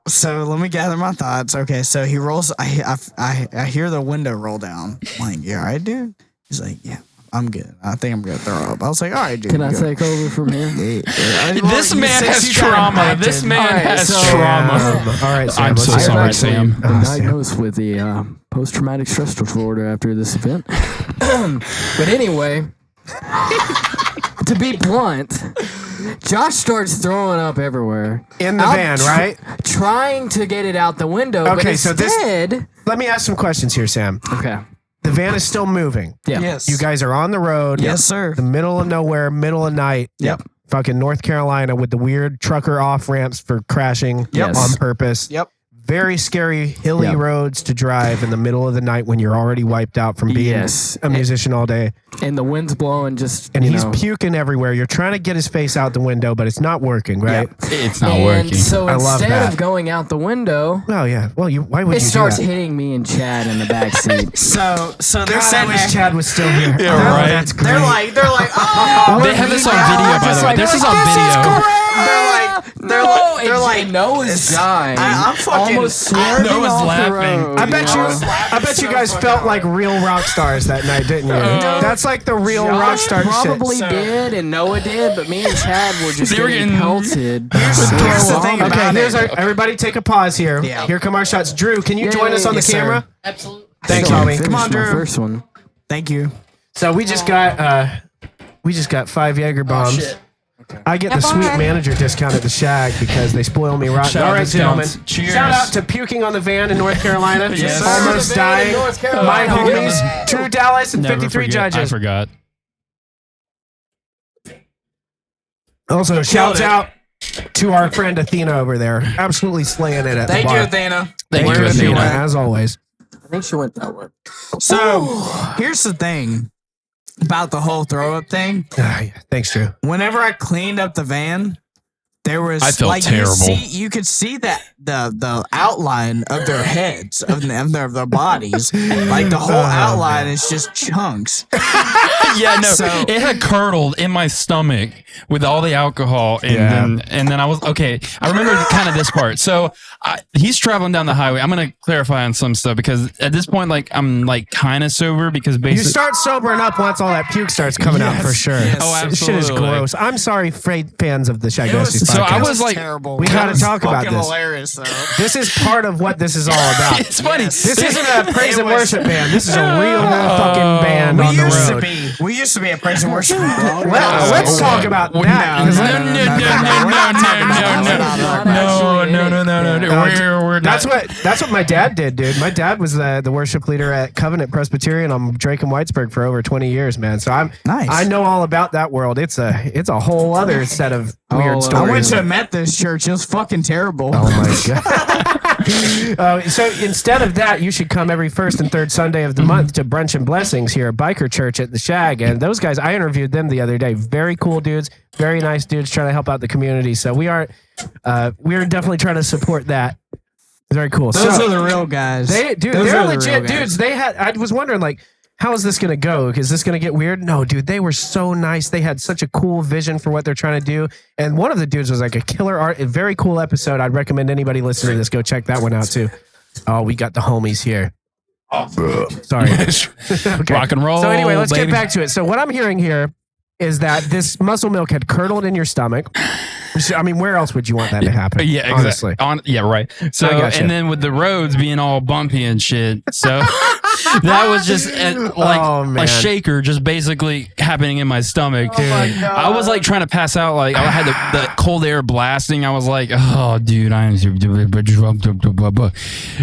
so let me gather my thoughts. Okay, so he rolls. I hear the window roll down. I'm like, you all right, dude? He's like, yeah, I'm good. I think I'm gonna throw up. I was like, all right, dude. Can I go. take over from here? This man has trauma. This man All right, has so, trauma. All right, Sam, I'm let's so hear sorry, about it. Sam. Been diagnosed with the post-traumatic stress disorder after this event. But anyway, to be blunt, Josh starts throwing up everywhere In the van, right? Trying to get it out the window. Okay, but so this- instead, Let me ask some questions here, Sam. okay, The van is still moving. yeah, Yes. You guys are on the road. Yes, sir. The middle of nowhere, middle of night. Yep. Fucking North Carolina with the weird trucker off ramps for crashing Yes. on purpose. Yep. Very scary, hilly Yep. roads to drive in the middle of the night when you're already wiped out from being Yes. a musician all day. and the wind's blowing just, And you he's know. puking everywhere. You're trying to get his face out the window, but it's not working, right? It's not And working. so I love instead that. of going out the window, Well, yeah. Well, why would it you starts do that? hitting me and Chad in the back seat. So they're God, I sitting wish there. Chad was still here. Yeah, Oh, right. That's great. They're like, oh, They have this on video, by the way. This is on video. they're like, Noah's dying. I'm fucking- almost swerving Noah's off the laughing. road. I bet you guys felt like real rock stars that night, didn't you? That's like the real rock star probably shit. did, and Noah did, but me and Chad were just They were getting getting- pelted. Here's the thing Okay, about here's it. everybody take a pause here. Yeah. Here come our shots. Drew, can you join us on the Yes, sir. camera? Absolutely. Thanks, Still homie. finished Come on, my Drew. First one. Thank you. So we just got 5 Jaeger bombs. I get the sweet manager discount at the Shag because they spoil me rotten. Shout All out right, discounts. gentlemen. Cheers. Shout out to puking on the van in North Carolina. Yes. Almost dying. My homies, True Dallas, and Never 53 forget. I judges. forgot. Also, shouts out to our friend Athena over there. Absolutely slaying it at the Thank bar. you, Athena. Thank you, Where is Athena. As always. I think she went that way. So here's the thing about the whole throw up thing. Ah, yeah. Thanks, Drew. Whenever I cleaned up the van, there was I felt like terrible. you could see that the outline of their heads of their bodies, like the whole outline is just chunks. Yeah, no, So- it had curdled in my stomach with all the alcohol, and then I was okay. I remember kind of this part. So he's traveling down the highway. I'm gonna clarify on some stuff because at this point, like I'm like kind of sober because You basically start sobering up once all that puke starts coming out for sure. Yes. Oh, This shit is absolutely. gross. I'm sorry, fans of the Shagnasty So I podcast. was like- terrible. We It gotta was talk about fucking this. Hilarious though. This is part of what this is all about. it's funny. Yes. This isn't a praise It and was- worship band. This is a real fucking band We on the used to road. be. We used to be a praise and worship. Let's talk about that. 'cause We're That's what my dad did, dude. My dad was the worship leader at Covenant Presbyterian on Drake and Whitesburg for over 20 years, man. So Nice. I know all about that world. It's a whole other set of weird I stories. went to a Methodist church. It was fucking terrible. Oh my god! So instead of that, you should come every first and third Sunday of the month to Brunch and Blessings here at Biker Church at the Shag. And those guys, I interviewed them the other day. Very cool dudes, very nice dudes, trying to help out the community. So we're definitely trying to support that. Very cool. Those are the real guys. They're legit dudes. I was wondering, like, how is this going to go? Is this going to get weird? No, dude, they were so nice. They had such a cool vision for what they're trying to do. And one of the dudes was like a killer art, a very cool episode. I'd recommend anybody listening to this go check that one out too. Oh, we got the homies here. Sorry. Okay. Rock and roll. So anyway, let's baby. get back to it. So what I'm hearing here is that this muscle milk had curdled in your stomach. I mean, where else would you want that to happen? Yeah, honestly. exactly. Yeah, right. So, I gotcha. and then with the roads being all bumpy and shit, so that was just a shaker, just basically happening in my stomach. Dude. I was like trying to pass out. Like I had the cold air blasting. I was like, oh, dude, I am.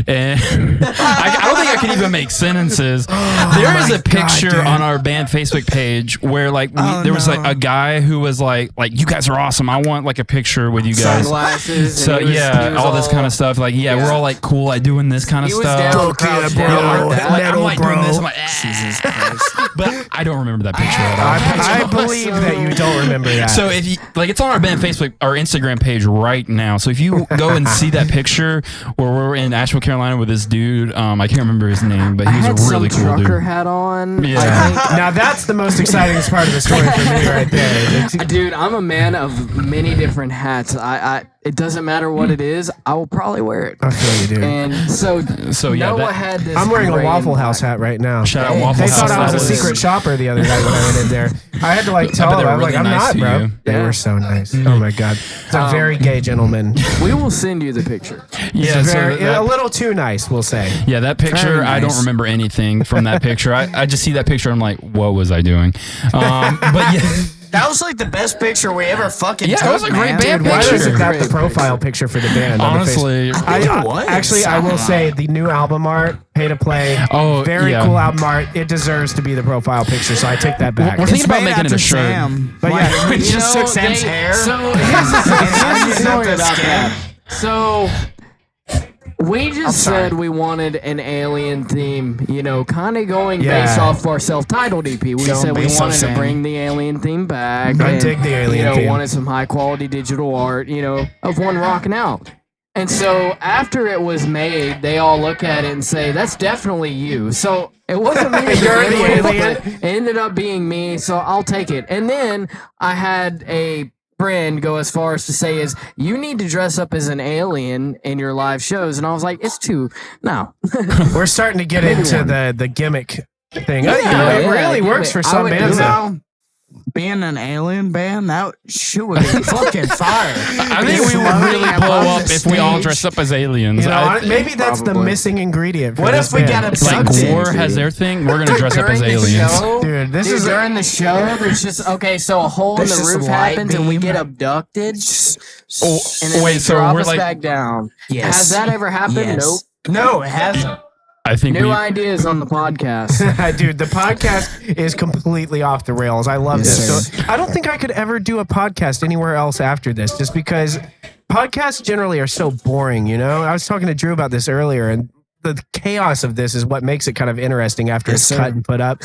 And I don't think I can even make sentences. There is a picture on our band Facebook page where like there was like a guy who was like you guys are awesome. I want like a picture with you guys. Sunglasses. So and he was all this kind of stuff. Like we're all like cool at doing this kind of He was stuff. down, crouched down like that. I'm like doing this. I'm like, Jesus Christ. But I don't remember that picture at all. I believe that you don't remember that. So if you like, it's on our band Facebook or Instagram page right now. So if you go and see that picture where we're in Asheville, Carolina with this dude, I can't remember his name, but he was a really cool trucker dude. hat on. Yeah. I think. Now that's the most exciting part of the story for me right there. Dude, I'm a man of many different hats. It doesn't matter what it is. I will probably wear it. I feel you, dude. And so yeah, Noah that- had this. I'm wearing a gray Waffle and House black. hat right now. Shout out Waffle They House. thought I was a That was- secret shopper the other night when I went in there. I had to like tell bet they them. were I'm like, really I'm nice not, to bro. you. They were so nice. Oh my god, it's a very gay gentleman. We will send you the picture. Yeah, so Very, that- a little too nice, we'll say. yeah, that picture, Very I don't nice. remember anything from that picture. I just see that picture. I'm like, what was I doing? But yeah. That was like the best picture we ever fucking Yeah, took, that was a great man. band Dude, why picture. isn't that the Great profile picture for the band? on the Honestly, Actually, I will say the new album art, Pay to Play, Oh, very yeah. cool album art. It deserves to be the profile picture, so I take that back. We're It's thinking about made making it after a shirt. Sam. But Like, yeah, we You just know, took Sam's they- hair. So here's the Here's story the about skin. that. So we just sorry. said we wanted an alien theme, kind of going Yeah. based off our self-titled EP. We Don't said we be so wanted to Sam. bring the alien theme back. I and, dig the alien theme. wanted some high-quality digital art, of one rocking out. And so after it was made, they all look at it and say, "That's definitely you." So it wasn't me. to You're begin the with, alien. but it ended up being me, so I'll take it. And then I had a friend go as far as to say is, "You need to dress up as an alien in your live shows." And I was like, "It's too no." We're starting to get Maybe into one. the gimmick thing. Yeah, it yeah, really works for I some would do bands. that. though. Being an alien band, that shit would be fucking fire. I think we would really blow up if we all dressed up as aliens. You know, maybe that's the Probably. missing ingredient. For What this if we band. got like abducted? War has their thing. We're gonna dress up as During the aliens. show, Dude, this is during the show. There's just okay. So a hole in There's the just roof a light happens, and we beam. get abducted, Oh, and then wait, they so drop we're us like, back down. Yes. Has that ever happened? Yes. Nope. No, it hasn't. I think New we. ideas on the podcast. Dude, the podcast is completely off the rails. I love Yes, this. sir. So I don't think I could ever do a podcast anywhere else after this, just because podcasts generally are so boring. I was talking to Drew about this earlier, and the chaos of this is what makes it kind of interesting after Yes, it's sir. cut and put up.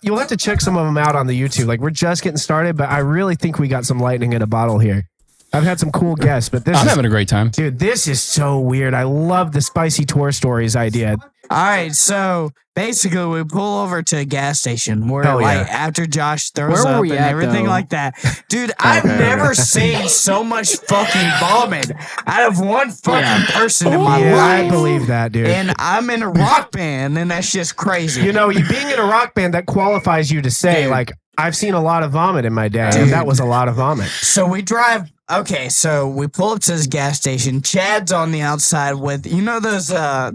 You'll have to check some of them out on the YouTube. Like, we're just getting started, but I really think we got some lightning in a bottle here. I've had some cool guests, but this I'm is, having a great time. dude, this is so weird. I love the spicy tour stories idea. All right, so basically we pull over to a gas station where Hell like yeah. after Josh throws Where were up we and at, everything though? like that. Dude, I've never seen so much fucking vomit out of one fucking person in my Yeah, I life. believe that, dude. And I'm in a rock band and that's just crazy. You being in a rock band, that qualifies you to say, Dude. like, I've seen a lot of vomit in my day, Dude. and that was a lot of vomit. So we drive okay, so we pull up to this gas station. Chad's on the outside with those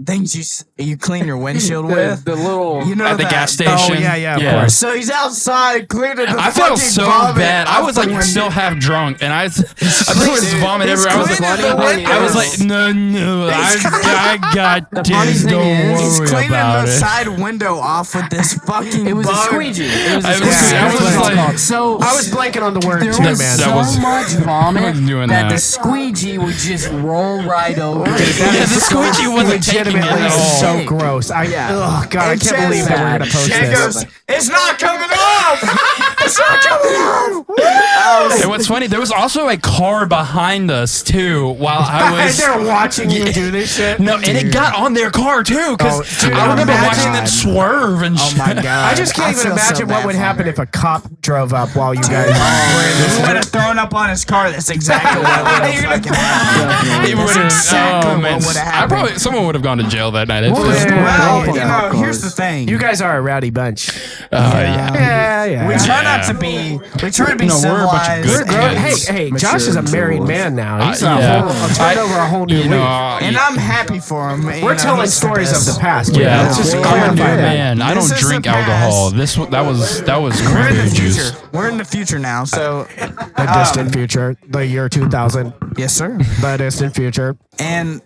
things you clean your windshield with. The little. You know At the that- gas station. Oh, yeah, of course. So he's outside cleaning the I felt fucking so vomit bad. I off was the like window. still half drunk, and I there was vomit he's everywhere. cleaning the windows. I was like, no, I got funny this. thing Don't is, He's worry cleaning about the it. side window off with this fucking It was a bug. squeegee. It was a I was- squeegee. I was That's what it's like- called. So I was blanking on the word there too, was man. that so was- much vomit I wasn't doing that that. the squeegee would just roll right over. Yeah, the squeegee wasn't taking it legitimately at all. so gross. Oh God, I And can't Chad believe that we're gonna post Chad this. goes, it's not coming off. It's not coming off. And what's funny, there was also a car behind us too. While I was They're watching you do this shit. no, and it got on their car too. Because Oh, dude, I remember imagine- watching them swerve and Oh shit. my god! I just can't even feel so imagine what bad would for happen him. if a cop drove up while you guys were in He this. would have thrown up on his car. That's exactly what would have fucking happened. It That's would've- exactly oh, what man. would have I happened. someone would have gone to jail that night. It's Well, just- Well, Yeah. here's the thing. You guys are a rowdy bunch. yeah. Yeah. We try Yeah. not to be. We try to be No, we're a bunch of civilized. good We're grown. guys. Hey, Josh is a married man now. He's yeah. turned over a whole new You leaf. know, and I'm happy for him. We're telling stories of the past. yeah, Let's just I'm a clarify new that. man. I This don't is drink the past. alcohol. That was We're in the cranberry future. juice. We're in the future now. So, The distant future, the year 2000, yes, sir. the distant future. And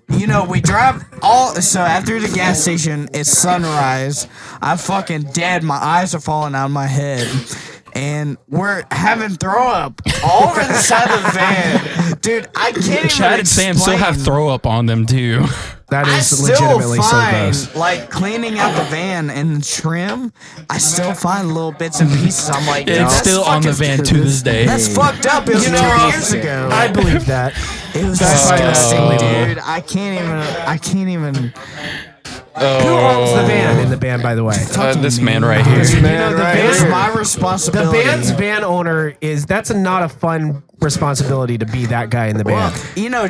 we drive all. So after the gas station, it's sunrise. I'm fucking dead. My eyes are falling out of my head. And we're having throw up all over the side of the van, dude. I can't even. Chad and Sam still have explain. throw up on them too. That I is still legitimately so find, gross. like, cleaning out the van and the trim, I still find little bits and pieces. I'm like, It's that's still on the fucking- van to this day. That's fucked up. It was 2 years ago. I believe that. It was That's disgusting, unbelievable. dude. I can't even. Who owns the van in the band, by the way? This man right here. You know, the It's van, my the responsibility. band's van owner that's not a fun responsibility to be that guy in the band.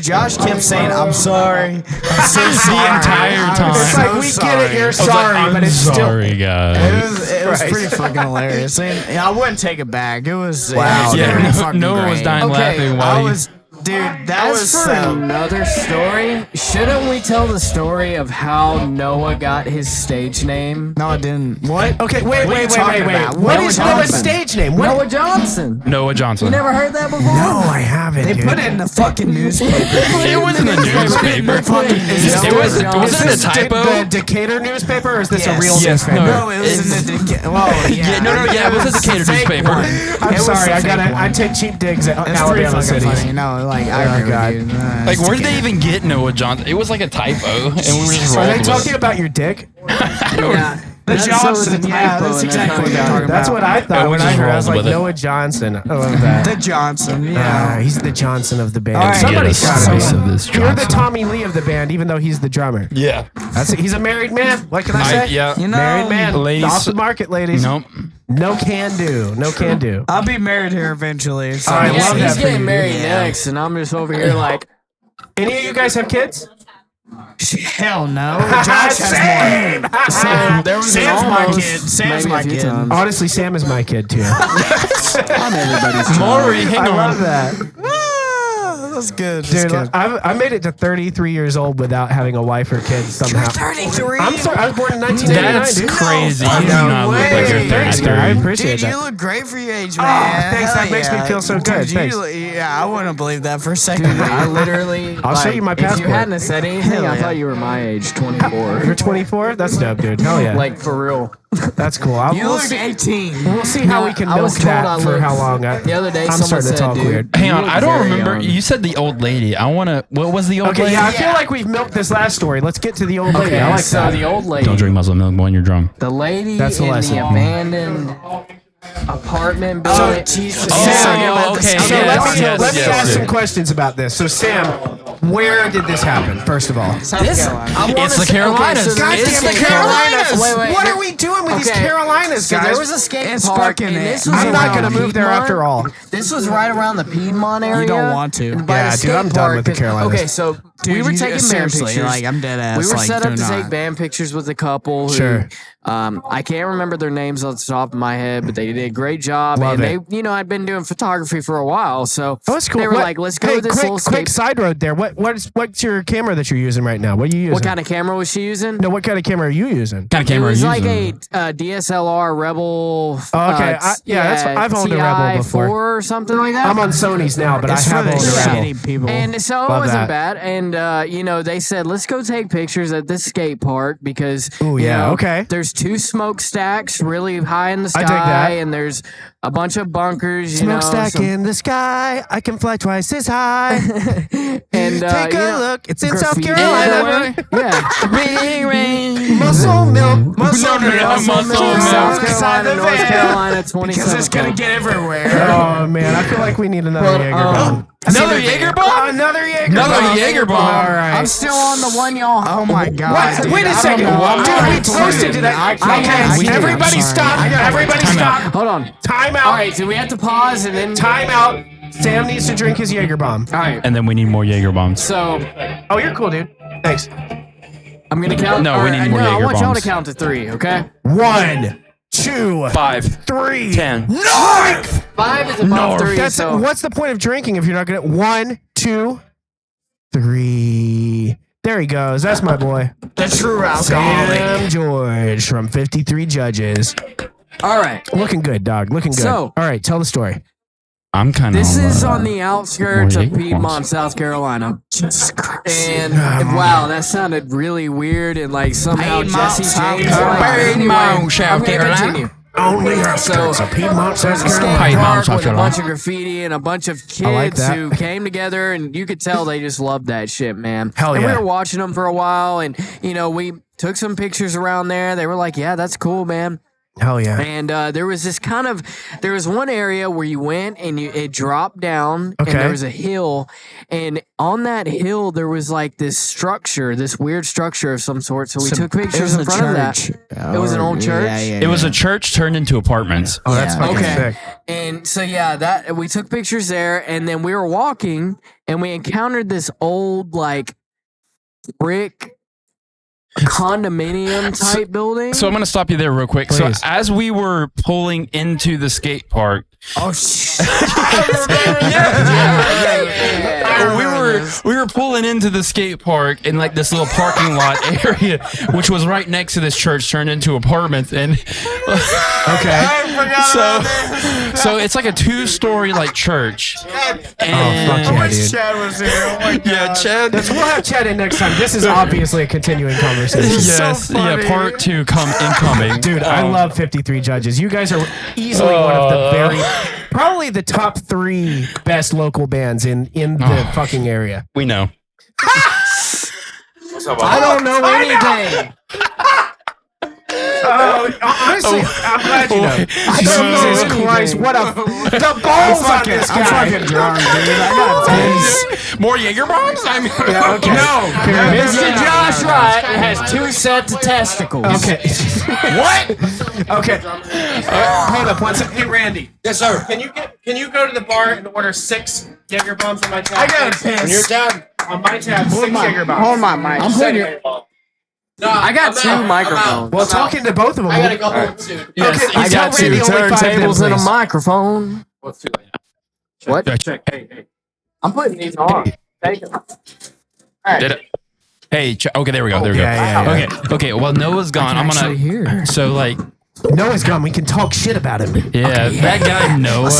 Josh kept saying, "I'm sorry." I'm so sorry. entire time. It's So like, we get it, you're sorry. sorry, but it's sorry, guys. It was Christ. pretty fucking hilarious. And I wouldn't take it back. It was Wow, it was dude. pretty Yeah, fucking no one was great. dying Okay, laughing I while was, dude. That As was for another story, shouldn't we tell the story of how Noah got his stage name? No, I didn't. What? Okay, What are you talking about? What Noah is Noah's Johnson. stage name? What? Noah Johnson. Noah Johnson. You never heard that before? No, I haven't. They dude. put it in the fucking newspaper. It wasn't a newspaper. It wasn't a typo. The Decatur newspaper, or is this a Yes. real Yes, newspaper? No, it was in the. Well, yeah. Yeah, it was a Decatur fake newspaper. one. I'm It was sorry, a I fake gotta. one. I take cheap digs at It's pretty Alabama fucking cities. funny. No, like I Oh, agree God. with you. Like, where did they even get Noah Johnson? It was like a typo, and we were just Are rolling they with talking it. about your dick? Yeah. The That's Johnson? so Yeah, that's exactly what you're talking about. That's what I thought we when I just heard. I was rolled like, with it. Noah Johnson. I love that. The Johnson. Yeah. He's the Johnson of the band. All right. Somebody's Get a gotta be. slice of this You're the Johnson. Tommy Lee of the band, even though he's the drummer. Yeah. He's a married man. What can I say? Yeah. You know, Married man. Ladies- Off the market, ladies. Nope. No can do. No can do. I'll be married here eventually. So I Yeah, love he's that for getting you. married Yeah. next, and I'm just over here like, Any of you guys have kids? Hell no. Josh has more. Sam, there was Sam's an my almost, kid. Sam's maybe my a few kid. times. Honestly, Sam is my kid too. I'm everybody's Maury, hang I on. love that. That's good. Dude, I made it to 33 years old without having a wife or kids somehow. 33. I'm sorry, I was born in 1989, That's dude. crazy. You do No not look like you're way. Thanks, guy. I 33. appreciate Dude, that. you look great for your age, Oh, man. thanks. That Hell makes me yeah. feel so Dude, good. you Thanks. look- yeah, I wouldn't believe that for a second. I literally. I'll show you my If you passport. hadn't have said anything, Hell I yeah. thought you were my age, 24. You're 24? That's dope, dude. Hell yeah. Like for real. That's cool. You We'll look see, 18. we'll see how we can I milk was told I that for looked- how long. The other day, I'm someone starting to said, talk dude, weird. Hang you on, look I don't very remember. young. You said the old lady. I want to. What was the old Okay, lady? yeah, I feel like we've milked this last story. Let's get to the old lady. Okay, I like so that. the old lady, Don't drink muscle milk when you're drunk. the lady That's the in lesson. the abandoned apartment Oh, building. Jesus. Sam, okay. So Yes, let me yes, ask yes. some questions about this. So Sam, where did this happen? First of all, This, I wanna It's the say- Carolinas. Okay, so God this damn is the Carolinas! Wait, What are we doing with these Okay, Carolinas, So guys? there was a skate It's park, fucking and it. this was I'm not around gonna move there Piedmont. after all. This was right around the Piedmont area. don't want to. by Yeah, the dude, I'm skate done park, with the 'cause- Carolinas. Okay, so Dude, we were you- taking band seriously, pictures. like I'm dead ass. We were like, set up do to not. take band pictures with a couple who, Sure. I can't remember their names off the top of my head, but they did a great job. Love and it. they, I'd been doing photography for a while. So Oh, that's cool. they were What- like, let's go hey, to this quick, little quick skate. side road there. What's your camera that you're using right now? What are you using? What kind of camera was she using? No, what kind of camera are you using? What kind of It camera was are you like using? a DSLR Rebel. Oh, okay. I've owned a Rebel before. TI-4 or something like that. I'm on Sony's now, but It's I have for the owned a Rebel. shitty people. And so it Love wasn't that. bad. And, they said, let's go take pictures at this skate park because, Ooh, yeah, okay. there's 2 smokestacks really high in the I sky. dig that. And there's a bunch of bunkers, Smokestack some- in the sky. I can fly twice as high. and Take a look. It's in South graffiti Carolina. everywhere. Yeah. Muscle milk. Muscle milk. South South Carolina, North Carolina, 27. Because it's gonna get everywhere. Oh man, I feel like we need another Jaeger bomb. Another Jaeger bomb? Another Jaeger Another bomb. Jaeger bomb. All right. I'm still on the one y'all. Oh my god. What? Dude, Wait a I don't second. know. I'm Dude, not we recording. toasted to that. I can't. Okay, everybody I'm sorry. stop. I gotta Everybody Time out. stop. Hold on. Time All out. right, so we have to pause and then. Time out. Sam needs to drink his Jaeger bomb. All right. And then we need more Jaeger bombs. So Oh, you're cool, dude. Thanks. I'm gonna count. No, we need more I Jaeger want y'all to bombs. count to 3, okay? 1, 2, 5, 3. 10. 5 is above 3. That's so what's the point of drinking if you're not gonna? 1, 2, 3. There he goes. That's my boy. The true alcoholic. Sam George from 53 Judges. all right. Looking good, dog. Looking good. So- all right, tell the story. I'm kind of. This is on the outskirts more of Jaeger Piedmont, bombs. South Carolina. And wow, that sounded really weird and like somehow Piedmont, Jesse South James. Carolina. Anyway, I'm South gonna Carolina. continue. Only So outskirts of Piedmont, South there's a skate Carolina. Piedmont, park South with a Carolina. bunch of graffiti and a bunch of I like kids that. who came together, and you could tell they just loved that shit, man. Hell and yeah. we were watching them for a while, and we took some pictures around there. They were like, "Yeah, that's cool, man." Hell yeah. And there was one area where you went and it dropped down, Okay. and there was a hill, and on that hill there was like this weird structure of some sort. So we took pictures in front of that. It was an old church? Yeah, yeah, It was yeah. a church turned into apartments. Oh, that's Yeah. fucking Okay. sick. And so that we took pictures there, and then we were walking, and we encountered this old like brick condominium type building. So I'm going to stop you there real quick. So Please. as we were pulling into the skate park, Oh shit. we were pulling into the skate park in like this little parking lot area, which was right next to this church turned into apartments. And Okay. so it's like a 2-story like church. Oh, And fuck yeah, dude. Chad was here. Oh my god. yeah, Chad. We'll have Chad in next time. This is obviously a continuing conversation. Yes, yeah, part 2 incoming. Dude, I love 53 Judges. You guys are easily one of the probably the top 3 best local bands in the fucking area. We know. I don't know anything. Honestly, I'm glad you know. Jesus Christ, what the balls on this I'm guy. fucking drunk, dude. I got More Jaeger bombs? I mean, Okay. No. Mr. Josh Wright has 2 sets of testicles. Okay. What? Okay. Hold up one second. Hey, Randy. Yes, sir. Can you go to the bar and order 6 Jaeger bombs on my tab? I gotta piss. On your tab? On my tab, 6 Jaeger bombs. Hold my mic. I'm putting your, No, I got I'm 2 out. microphones. Well, talking to both of them. I gotta go home soon. yes, Okay, I got tell Randy 2 only 5 then, turntables and a please. microphone. What's too late? What? Check. Hey. I'm putting these on. Take them. Did it? Hey, okay, there we go. There we Yeah, go. yeah, yeah. Okay. Well, Noah's gone. I'm gonna. here. So like, Noah's gone. We can talk shit about him. yeah, that guy Noah.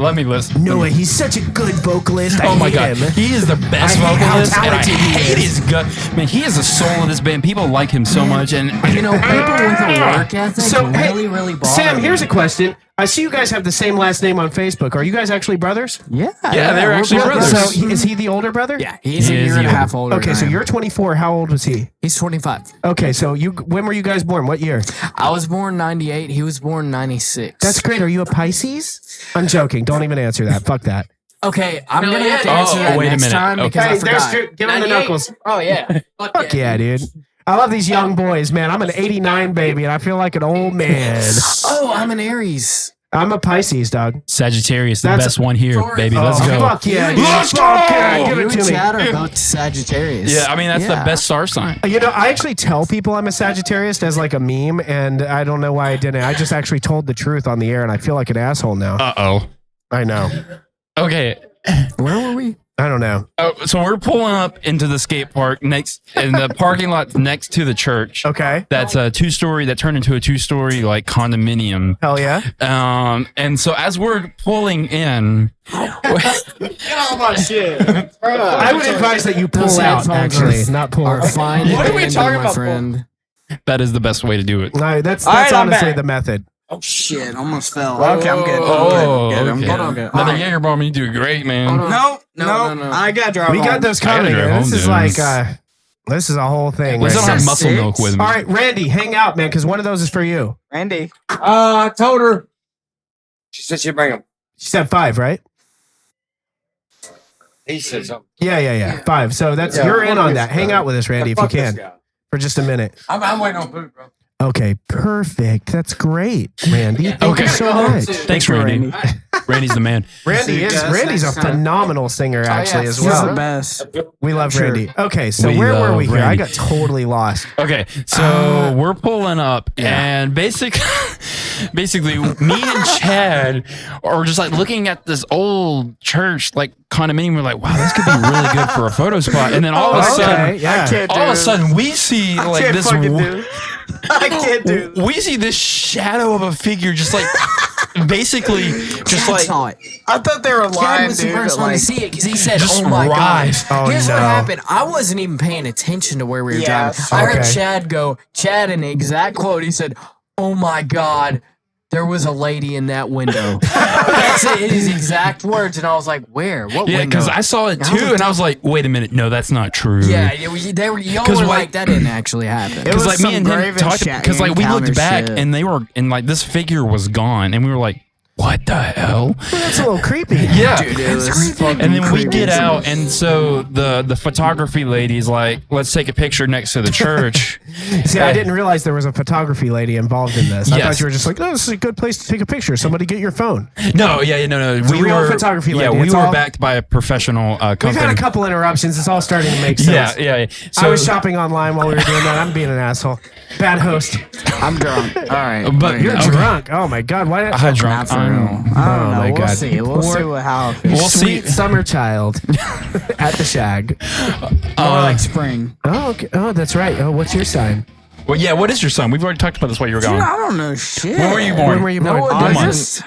Let me listen. Noah, he's such a good vocalist. Oh I my hate god, him. he is the best I hate how vocalist, and I talented he hate is. his gut. Man, he has a soul in this band. People like him so much, and People with a work ethic So, hey, really bother Sam, me. here's a question. I see you guys have the same last name on Facebook. Are you guys actually brothers? Yeah, they're we're actually brothers. brothers. So is he the older brother? Yeah, he's He a is year and a young. half older. Okay, than so I am. you're 24. How old was he? He's 25. Okay, so when were you guys born? What year? I was born 98. He was born 96. That's great. Are you a Pisces? I'm joking. Don't even answer that. Fuck that. Okay, I'm No, gonna yeah, have to oh, answer that wait a next minute. time because Okay. I forgot. Give him the 98? knuckles. Oh yeah. Fuck yeah, dude. I love these young boys, man. I'm an 89 baby, and I feel like an old man. Oh, I'm an Aries. I'm a Pisces, dog. Sagittarius, the That's- best one here, baby. Let's go. Fuck yeah. dude. Let's Fuck go! yeah, give You it to and me. Chad are both Sagittarius. Yeah, I mean that's the Yeah. best star sign. You know, I actually tell people I'm a Sagittarius as like a meme, and I don't know why I didn't. I just actually told the truth on the air, and I feel like an asshole now. Uh-oh. I know. Okay. Where were we? I don't know. Oh, so we're pulling up into the skate park next in the parking lot next to the church. Okay. That's a 2-story that turned into a 2-story like condominium. Hell yeah. And so as we're pulling in, I would advise that you pull Those out, headphones actually, are- not pull. Are fine. What are we talking my about, friend? that is the best way to do it. No, that's All right, I'm honestly back. the method. Oh shit! Almost fell. Okay, I'm good. Oh, I'm okay. good. I'm good. Another Jaeger bomb, you do great, man. No, No. I got drive. We got those I gotta coming. drive This home, is dude. like, this is a whole thing. Let's right not here. have muscle six? milk with me. All right, Randy, hang out, man, because one of those is for you. Randy. I told her. She said she'd bring him. She said 5, right? He said something. Yeah. 5. So that's Yeah, you're in fuck on this that. Hang guy. out with us, Randy, if you Fuck this can, guy. for just a minute. I'm waiting on food, bro. Okay, perfect. That's great, Randy. Thank you so much. Thanks, Randy. Randy's the man. Randy's a phenomenal singer, actually, as He's well. the best. We love Sure. Randy. Okay, so We where were love we here? I Randy. got totally lost. Okay, so we're pulling up, and basically, me and Chad are just like looking at this old church, like condominium. We're like, wow, this could be really good for a photo spot. And then all of a sudden, yeah. all of a sudden, we see like this. I can't do this. We see this shadow of a figure, just like basically, just like. saw it. I thought they were Chad lying, was the dude. first but, one to like, see it because he said, Just "Oh my rise. god!" Oh, Here's what no. happened. I wasn't even paying attention to where we were Yeah, driving. I heard okay. Chad in the exact quote. He said, "Oh my god, there was a lady in that window." That's it, his exact words, and I was like, "Where? What Yeah, window?" because I saw it I was too, like, and I was like, "Wait a minute, no, that's not true." Yeah, they were. Y'all 'Cause were like- like, "That didn't actually happen." It Because was like me some and him Graven talked, Shack because like we looked encounter back shit. and they were, and like this figure was gone, and we were like, "What the hell?" That's a little creepy. Yeah. Dude, it was fucking And then we creepy. get out, and so the photography lady's like, "Let's take a picture next to the church." See, I didn't realize there was a photography lady involved in this. I Yes. thought you were just like, "Oh, this is a good place to take a picture. Somebody get your phone." No, no. a real photography Yeah, lady. we It's were all- backed by a professional company. We've had a couple interruptions. It's all starting to make sense. Yeah. I was shopping online while we were doing that. I'm being an asshole. Bad host. I'm drunk. All right. But You're okay. drunk. Oh my god. Why? I had drunk. Not for real. I Oh don't know. my We'll God. see. We'll see how it feels. We'll see. Sweet summer child at the shag. More like spring. Oh, okay. Oh, that's right. Oh, what's your sign? Well, yeah. What is your son? We've already talked about this while you were Dude, gone. I don't know shit. When were you born? When were you born? it What doesn't.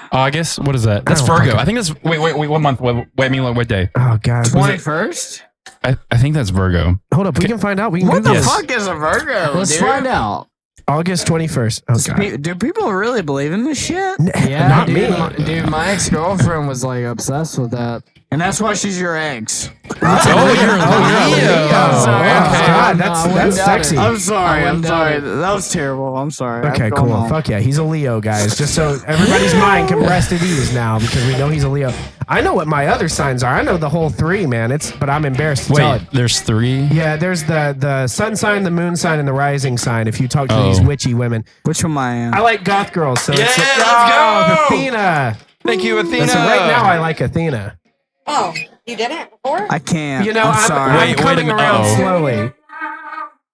month? August. What is that? That's Oh, Virgo. okay. I think that's. Wait. What month? Wait. I mean, what day? Oh god. Was it- 21st? I think that's Virgo. Hold up. We can find out. We can What the Google this. fuck is a Virgo? Let's dude? find out. August 21st. Oh god. Do people really believe in this shit? Yeah, Not dude, me. dude, my ex-girlfriend was like obsessed with that. And that's why she's your ex. Oh, you're a Leo. I'm sorry. Oh, Okay. God, No, I that's wouldn't doubt sexy. it. I'm sorry. I I'm wouldn't sorry. doubt That was terrible. I'm sorry. Okay, I've cool. gone on. Fuck yeah, he's a Leo, guys. Just so everybody's mind can rest at ease now because we know he's a Leo. I know what my other signs are. I know the whole 3, man. But I'm embarrassed to tell Wait, it. there's 3. Yeah, there's the sun sign, the moon sign, and the rising sign. If you talk to these Oh. witchy women, Which one am I in? I like goth girls. So Yeah, it's like, let's oh, go! Athena. Thank you, Athena. So right now I like Athena. Oh, you did it before? I can't. You know, I'm I'm, sorry. I'm Wait a coming minute. around Uh-oh. slowly.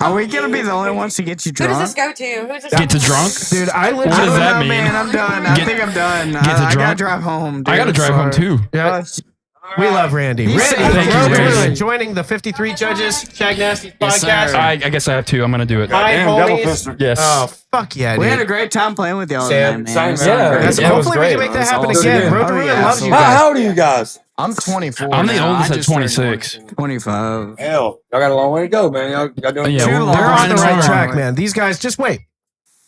Are we gonna be the only ones to get you Who does this drunk? go to? Who's this Get to drunk. Dude, I live. What I does don't that know, mean? man. I'm done. I Get- think I'm done. get to I gotta drunk? drive home. Dude. I gotta I'm drive home sorry. too. Yeah, we love Randy. He's Randy, saying thank you, hello Randy. to joining the 53 Judges Shagnasty Yes, podcast. sir. I guess I have to. I'm gonna do it. Hi, Double homies. fister. Yes. Oh, fuck yeah, We dude. had a great time playing with y'all Same, tonight, man. same, It was yeah. great. That's- Yeah, it was hopefully we great. can make that That's happen awesome. again. Oh, Rotorua yeah. loves you How guys. old are you guys? I'm 24. I'm the now. oldest I at just turned 26. 25. Hell, y'all got a long way to go, man. Y'all doing Yeah, Too we're long. They're on the grinding right hard. track, man. These guys, just wait.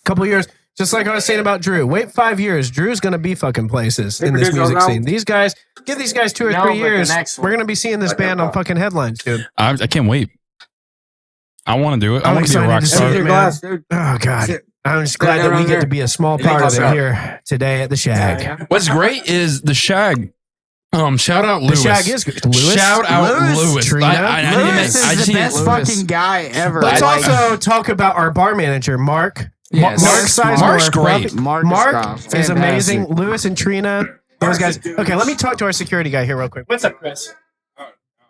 Couple years, just like I was saying about Drew. Wait 5 years. Drew's gonna be fucking places in this People music don't know. scene. These guys, give these guys 2 or No, 3 but the years. next one. We're gonna be seeing this band on fucking headlines, dude. I can't wait. I want to do it. I I'm want to be a excited rock to see star. it, your man. glass, dude. Oh god, Sit. I'm just glad Sit that down we on get there. to be a small You part of think it I'll here today at the Shag. What's great is the Shag. Shout out The Lewis. Shag is good. Lewis? Shout out Lewis, Lewis. Trina. I need to Lewis I is just the need- best Lewis. fucking guy ever. Let's Like, also talk about our bar manager, Mark. Yes. Mark Sizemore. Mark's great. Mark is Fantastic. amazing. Lewis and Trina, those guys. Okay, let me talk to our security guy here real quick. What's up, Chris?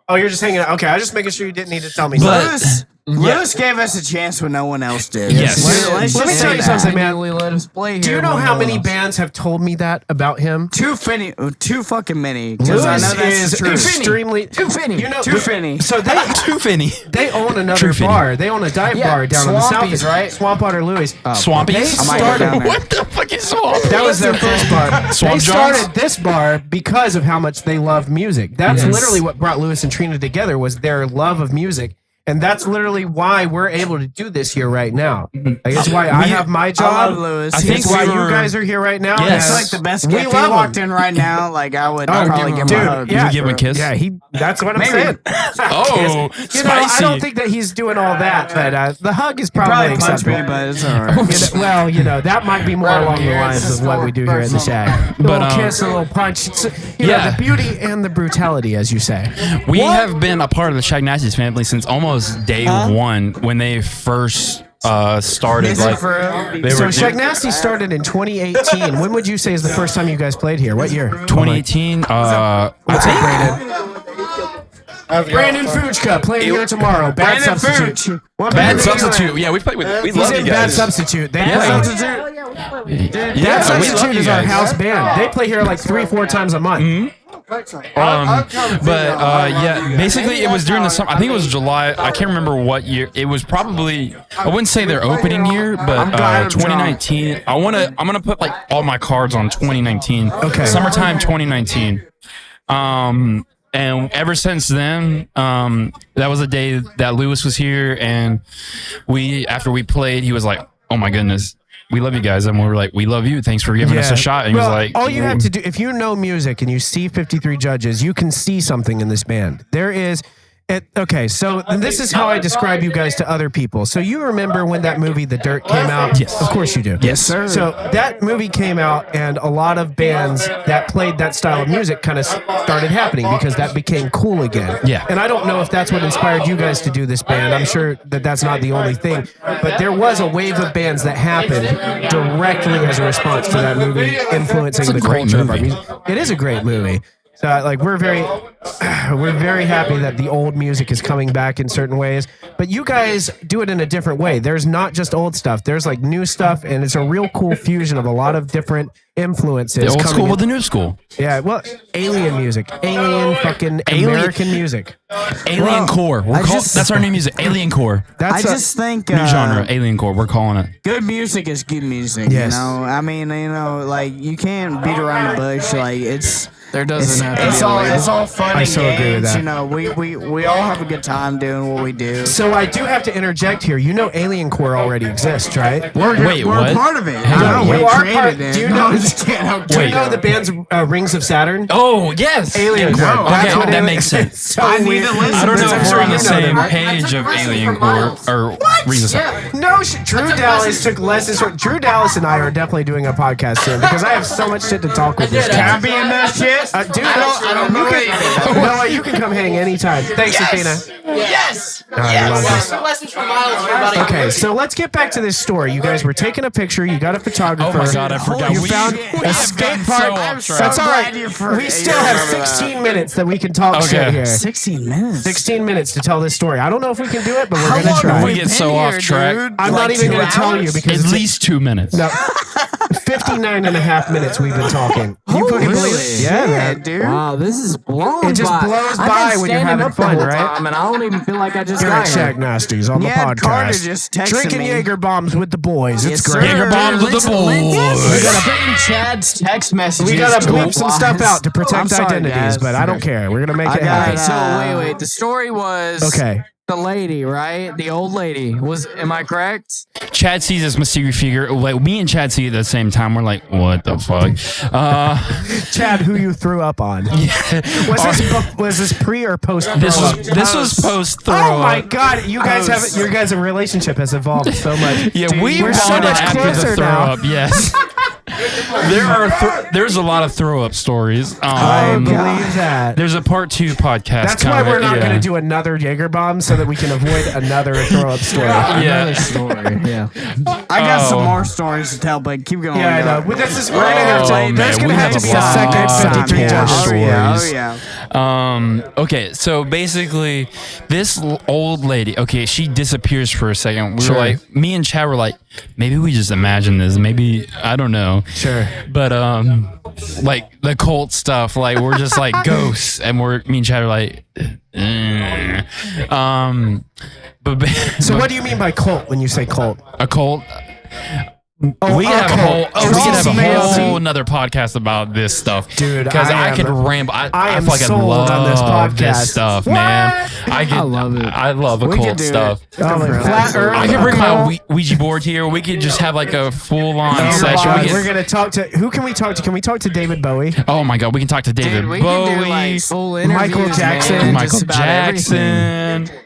Oh, you're just hanging out. Okay, I was just making sure you didn't need to tell me. But- Lewis gave us a chance when no one else did. Yes. Let's Let me just tell say you that. something, man. Let us play here. Do you know when how no many one else- bands have told me that about him? Too fucking many. Because I Lewis know that's is the truth. extremely Too finny. You know, Too finny. So Too finny. they own another True fitting. bar. They own a dive Yeah, bar down on the south. Swampies, right? Swamp Water Louis. Swampies? I might go down there. What the fuck is swamp? That was their first bar. Swamp They John's? started this bar because of how much they love music. That's Yes. literally what brought Lewis and Trina together was their love of music. And that's literally why we're able to do this here right now. Like, it's why I have my I job. love Lewis. I think It's why we you were- guys are here right now. Yes. He's like the best We gift. If love he him. walked in right now, like I would Oh, probably give him dude, a hug. yeah. You give him a kiss? Yeah, that's what I'm Maybe. saying. Oh, You know, I spicy. don't think that he's doing all that, but the hug is probably Probably punch acceptable. me, but it's all right. Well, that might be more along the lines of what we do here at the Shag. A But, little kiss, a little punch. It's, you know, yeah. the beauty and the brutality, as you say. We have been a part of the Shagnasty family since almost day one when they first started. Is it Like, for real? they So were Shagnasty started in 2018. When would you say is the first time you guys played here? What year? 2018. What's up, Brandon Fujka playing here tomorrow. Bad Brandon substitute. Fuch. What Bad band are you in? Substitute. Yeah, we played with. We He's love you in Bad guys. Substitute. They Yeah. play. Oh, yeah, we play with Yeah, Bad we love Substitute you is our guys. house band. They play here like 3-4 times a month. Yeah, basically it was during the summer. I think it was July. I can't remember what year. It was probably. I wouldn't say their opening year, but 2019. I'm gonna put like all my cards on 2019. Okay. Summertime 2019. And ever since then, that was the day that Lewis was here, and after we played, he was like, "Oh my goodness, we love you guys," and we were like, "We love you. Thanks for giving us a shot." And he was like, all you have to do, if you know music and you see 53 Judges, you can see something in this band. There is. Okay, so this is how I describe you guys to other people. So you remember when that movie The Dirt came out? Yes. Of course you do. Yes, sir. So that movie came out, and a lot of bands that played that style of music kind of started happening because that became cool again. Yeah. And I don't know if that's what inspired you guys to do this band. I'm sure that that's not the only thing. But there was a wave of bands that happened directly as a response to that movie influencing the great culture of our movie. music. It is a great movie. So, like, we're very happy that the old music is coming back in certain ways, but you guys do it in a different way. There's not just old stuff. There's like new stuff, and it's a real cool fusion of a lot of different influences. the old coming school in. with the new school. Yeah, well, alien music, fucking American music. Alien core. That's our new music. Alien core. That's I just think New genre. Alien core. We're calling it. good music is good music. Yes. You know, I mean, like you can't beat around the bush. Like There doesn't have to be it's a all label. it's all fun I and so games. agree with that. You know, we all have a good time doing what we do. So I do have to interject here. You know, Alien Core already exists, right? Wait, we're what? a part of it. No, I know, you we are created part- it. do you No, know- I just can't help Do you it. know the band's Rings of Saturn? Oh yes. Alien Yes. Core. Okay, That's what that Alien- makes sense. So I need weird. to listen. I don't know I'm if sure we're on you the know same that. page of Alien Core or Rings of Saturn. No, Drew Dallas took lessons from Drew Dallas and I are definitely doing a podcast soon because I have so much shit to talk with this Can guy. I be in that shit? Dude, I don't know anything. Noah, you can come hang anytime. Thanks, Athena. Yes. I love this. Took lessons from Miles for about a Okay, year. so let's get back to this story. You guys were taking a picture. You got a photographer. Oh my God, I forgot. You We- found we a have skate gotten park. so off track. That's all right. glad you for- We still you have remember that. 16 minutes that we can talk Okay. shit here. 16 minutes. 16 minutes to tell this story. I don't know if we can do it, but we're How going to long try. have We get been so off here, track. dude? I'm Like not even 2 going to tell you hours? because At it's least 2 minutes. no, 59 and a half minutes we've been talking. You fucking believe it? Yeah, man. dude. Wow, this is blown It just by. blows I've by been when you're standing having up the fun, whole right? time, and I don't even feel like I just You're at got here. Shagnasties on the Yeah, podcast. Carter just texted Drinking me. Jaeger bombs with the boys. It's Yes, great. sir. Jaeger bombs with the We boys. gotta put in Chad's text messages. We gotta to bleep some us. stuff out to I'm protect sorry, identities, guys. but I don't care. We're gonna make I it got happen. it. So wait. The story was Okay. the lady, right? The old lady. Am I correct? Chad sees this mysterious figure. Like me and Chad see it at the same time. We're like, what the fuck? Chad, who you threw up on? Was this pre or post? This throw was up? this was post throw. Oh my god, you guys have your guys' relationship has evolved so much. Yeah, we we're so bonded much after the closer throw now. up. Yes. There's a lot of throw up stories. I believe that. There's a part 2 podcast. That's why we're not yeah. going to do another Jaeger bomb so that we can avoid another throw up story. Yeah. Story. Yeah. I got some more stories to tell, but keep going. Yeah, I know. But this is we're gonna man, there's we gonna have to have be a a lot second of 53 judges. Oh yeah, oh stories. yeah. Okay, so basically, this old lady, okay, she disappears for a second. We Sure. were like, me and Chad were like, maybe we just imagine this. Maybe, I don't know. Sure. But, like, the cult stuff, like, we're just like ghosts. And me and Chad are like, So what do you mean by cult when you say cult? a cult? Oh, We could have a whole, cult. we could have a CCMC. whole another podcast about this stuff, Dude, Because I I could am- ramble. I am feel like I sold love on this podcast. this stuff, man. I love it. I love We could occult do stuff. it. Oh, like flat Earth. I can bring my cult. Ouija board here. We could just have like a full-on Oh, session. God, We can- we're gonna talk to who can we talk to? Can we talk to David Bowie? oh my God, we can talk to David Dude, we Bowie, can do like full interviews, Michael Jackson. man, Michael just about everything. Jackson.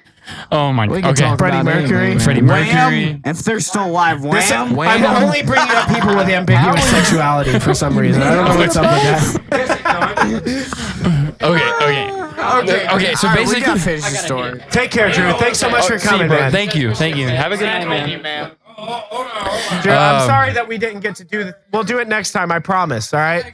Oh my. We can Okay, talk Freddie about Mercury. anything, man. Freddie Mercury. Wham! If they're still alive, This- wham! I'm only bringing up people with ambiguous sexuality for some reason. I don't know what's up with that. Okay. So All right, we basically, gotta finish the story. Take care, Drew. Thanks so much for See you, coming, bro. man. Thank you. Have a good night, man. Drew, I'm sorry that we didn't get to do this. We'll do it next time. I promise. All right.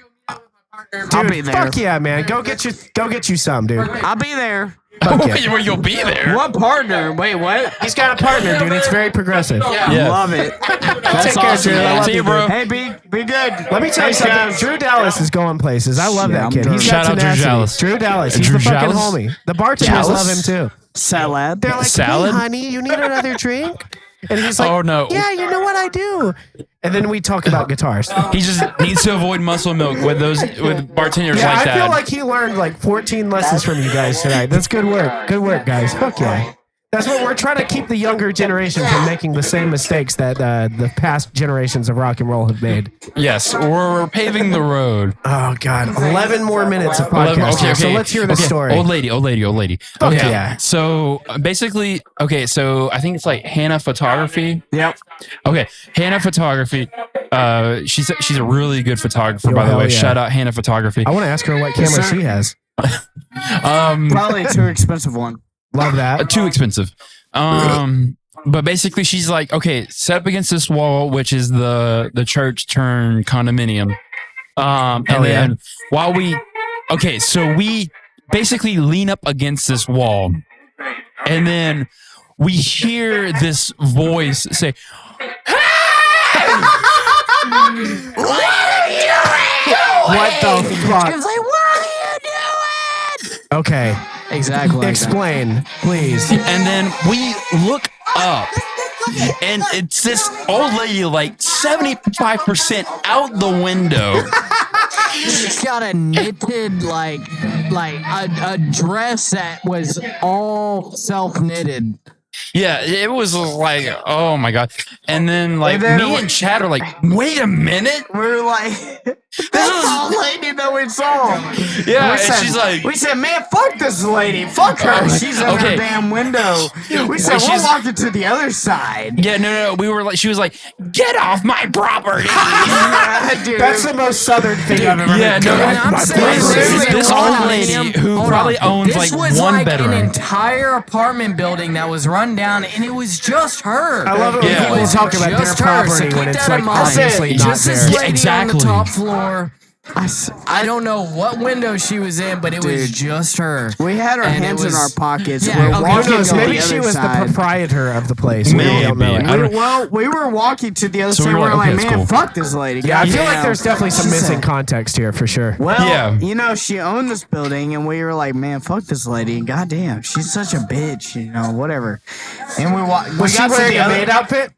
Dude, I'll be there. fuck yeah, man. Go get you some, dude. I'll be there. Fuck yeah. Wait, where you'll be there? What partner? Wait, what? He's got a partner, dude. It's very progressive. Yeah. Love it. Take care, Drew. I love See you, you, bro. Hey, be good. Let me tell you Thanks, something. guys. Drew Dallas is going places. I love Yeah, that I'm kid. He's drunk. got Shout out Drew tenacity. Dallas. Drew Dallas. He's Drew the fucking Dallas? homie. The bartenders Dallas? love him too. Salad. They're like, Salad? hey, honey, you need another drink? And he's like, Oh, no. yeah, you know what I do. And then we talk about guitars. He just needs to avoid muscle milk with bartenders Yeah, like I that. feel like he learned like 14 lessons from you guys tonight. That's good work. Good work, guys. Fuck yeah. That's what we're trying to keep the younger generation from making the same mistakes that the past generations of rock and roll have made. Yes, we're paving the road. Oh, God. 11 more minutes of podcast. Okay, here, So okay. let's hear the Okay, story. Old lady. Fuck Okay, yeah. so basically, so I think it's like Hannah Photography. Yep. Okay, Hannah Photography. She's a really good photographer, Yo, by the hell way. yeah. Shout out Hannah Photography. I want to ask her what camera sir. she has. Probably a too expensive one. Love that. Too expensive. But basically, she's like, okay, set up against this wall, which is the church turned condominium. And Hell yeah. then while we basically lean up against this wall, and then we hear this voice say, What the fuck? Okay. Exactly. Like that. Explain, please. and then we look up, and it's this old lady, like 75% out the window. She's got a knitted like a dress that was all self knitted. Yeah, it was like, oh my God. And then, like, And then me and Chad are like, wait a minute. We were like, this old lady that we saw. Yeah, We and said, she's like, we said, man, fuck this lady. Fuck her. She's in Okay. her damn window. We said, She's- we're walking to the other side. yeah, no. We were like, she was like, get off my property. Dude, That's the most southern thing I've ever Yeah, heard. no, And I'm saying this old lady who probably owns this like was one like bedroom. an entire apartment building that was run down, and it was just her. I love it when Yeah. people talk about their Just her, so property keep when it's that like in mind. obviously not Just this there. Yeah, lady on exactly. the top floor. I don't know what window she was in, but it was Dude. just her. we had our And it hands in was- our pockets. Yeah, We're okay, walking Who knows? to Maybe the she other was side. the proprietor of the place. We don't know. Maybe. I don't- We were walking to the other So side. we We were were like, like, okay, man, that's cool. fuck this lady. Yeah, I feel like Goddamn. there's definitely some She missing said- context here for sure. Well, Yeah. you know, she owned this building, and we were like, man, fuck this lady. And goddamn, she's such a bitch, you know, whatever. And we walked. Was she wearing a maid outfit?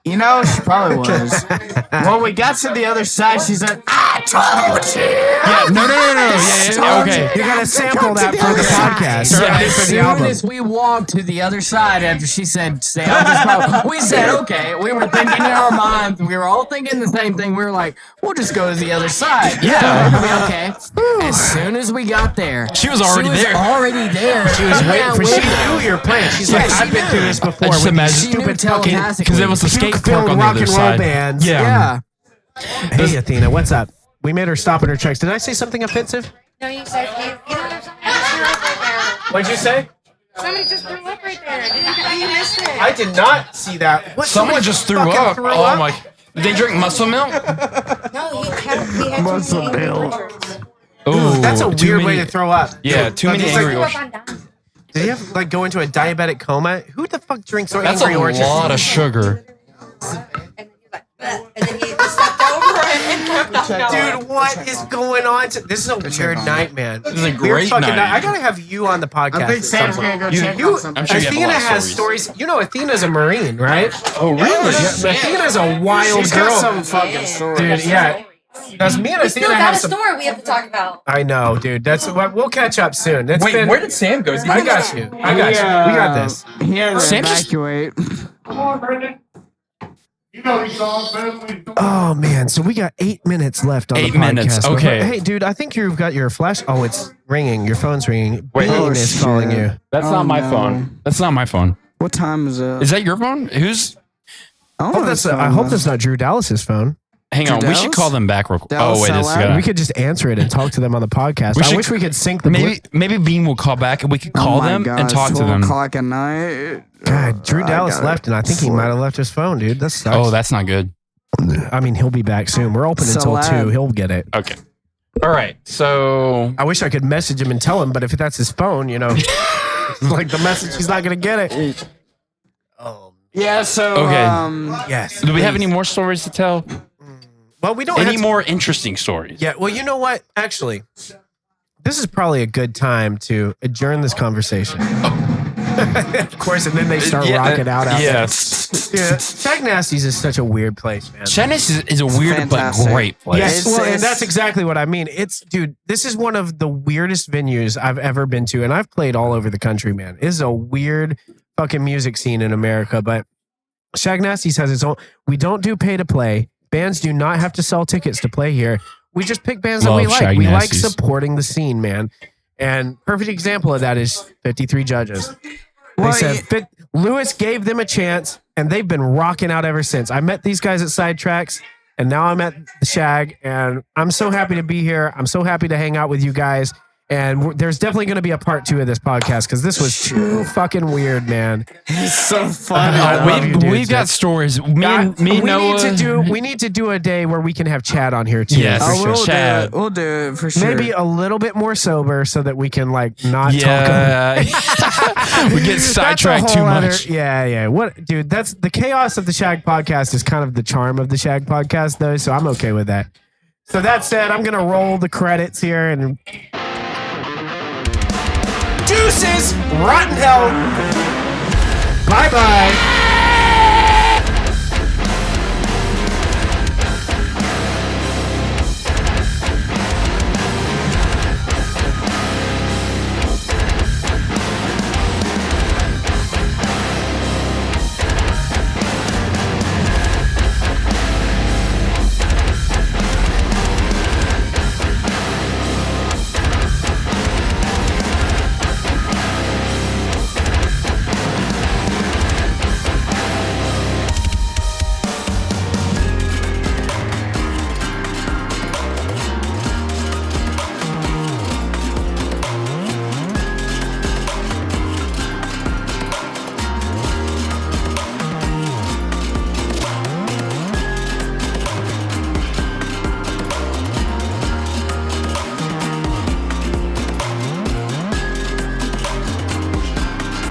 You know, she probably was. Well, we got to the other side. She's like, I told you. Yeah, no. Yeah, okay. You gotta sample that the for the other side. podcast. Yeah. Ready As for the soon album. as we walked to the other side after she said, stay on this road, we said, okay. We were thinking in our minds, we were all thinking the same thing. We were like, we'll just go to the other side. Yeah. It'll be okay. As soon as we got there, She was already there. Already there. She was waiting for. She Yeah, knew your plan. She's Yeah, like, she I've been knew. through this before. I just with imagine- these She knew stupid fucking telepathically. Because there was a skate park puke-filled on the rock other and roll side. bands. Yeah. Yeah. Hey, Athena, what's up? We made her stop in her tracks. Did I say something offensive? No, you said you know there's somebody just threw up right there. What'd you say? Somebody just threw up right there. You missed it. I did not see that. What? Someone just threw fucking up. threw Oh up? my! Did they drink muscle milk? No, we had Muscle too many bill. pictures. Oh, That's a too weird way many- to throw up. Yeah, too many He's angry like, Threw orchards. up on Don. did he have like go into a diabetic coma? Who the fuck drinks That's angry a orchard? lot of sugar. And he was like, "Bleh," and then he stepped over and kept on going. Dude, what is going on? This is a weird night, man. This is a Weird great fucking night. I gotta have you on the podcast. I think at Sam's some gonna point. go check You, on something. I'm sure you have a Athena lot of has stories. You know, Athena's a Marine, right? Oh really? Yeah, Athena's a wild She's girl. got some fucking stories. Dude, yeah. Because me and We still Athena got have a some. story we have to talk about. I know, dude. That's what we'll catch up soon. That's been. Where did Sam go? I got you. I got you. We got this. He had to Sam just- evacuate. Oh man, so we got 8 minutes left on 8 the podcast. minutes, okay. Hey, dude, I think you've got your flash. Oh, it's ringing. Your phone's ringing. Wait. Bean Oh, is calling you. That's Oh, not my no. phone. That's not my phone. What time is it? Is that your phone? Who's? I I hope that's not Drew Dallas's phone. Hang on. We Dallas? should call them back real quick. Dallas Oh wait, this out is loud? We could just answer it and talk to them on the podcast. We I should- wish we could sync the maybe Bean will call back and we could call them and talk to 12 them. o'clock at night. God, Drew I Dallas gotta left, and I think he flip. might have left his phone, dude. That sucks. Oh, that's not good. I mean, he'll be back soon. We're open until Salad. 2. He'll get it. Okay. All right. So I wish I could message him and tell him, but if that's his phone, you know, like the message, he's not gonna get it. Oh, Yeah, so Okay. yes. do we have any more stories to tell? Well, we don't Any have to- more interesting stories? Yeah. Well, you know what? Actually, this is probably a good time to adjourn this conversation. Of course, and then they start rocking out. Yes. Yeah, Shagnasty's is such a weird place, man. Shagnasty's is a weird Fantastic. but great place. Yes, It's- well, and it's- that's exactly what I mean. It's, dude, this is one of the weirdest venues I've ever been to, and I've played all over the country, man. It's a weird fucking music scene in America, but Shagnasty's has its own. We don't do pay to play. Bands do not have to sell tickets to play here. We just pick bands that we Love like. We like Shagnasty's. supporting the scene, man. And perfect example of that is 53 Judges. They Well, said Lewis gave them a chance, and they've been rocking out ever since. I met these guys at Sidetracks, and now I'm at the Shag, and I'm so happy to be here. I'm so happy to hang out with you guys. And there's definitely going to be a part 2 of this podcast because this was too fucking weird, man. it's so funny. I love you, dude. We've got stories. Me and we Noah. need to do a day where we can have Chad on here too. Yes. for Oh, sure. we'll Chad. do it. We'll do it for sure. Maybe a little bit more sober so that we can like not talk. Yeah. We get That's a sidetracked too whole other- much. yeah. What, dude? That's the chaos of the Shag podcast is kind of the charm of the Shag podcast, though. So I'm okay with that. So that said, I'm gonna roll the credits here and deuces, rotten hell. Bye bye.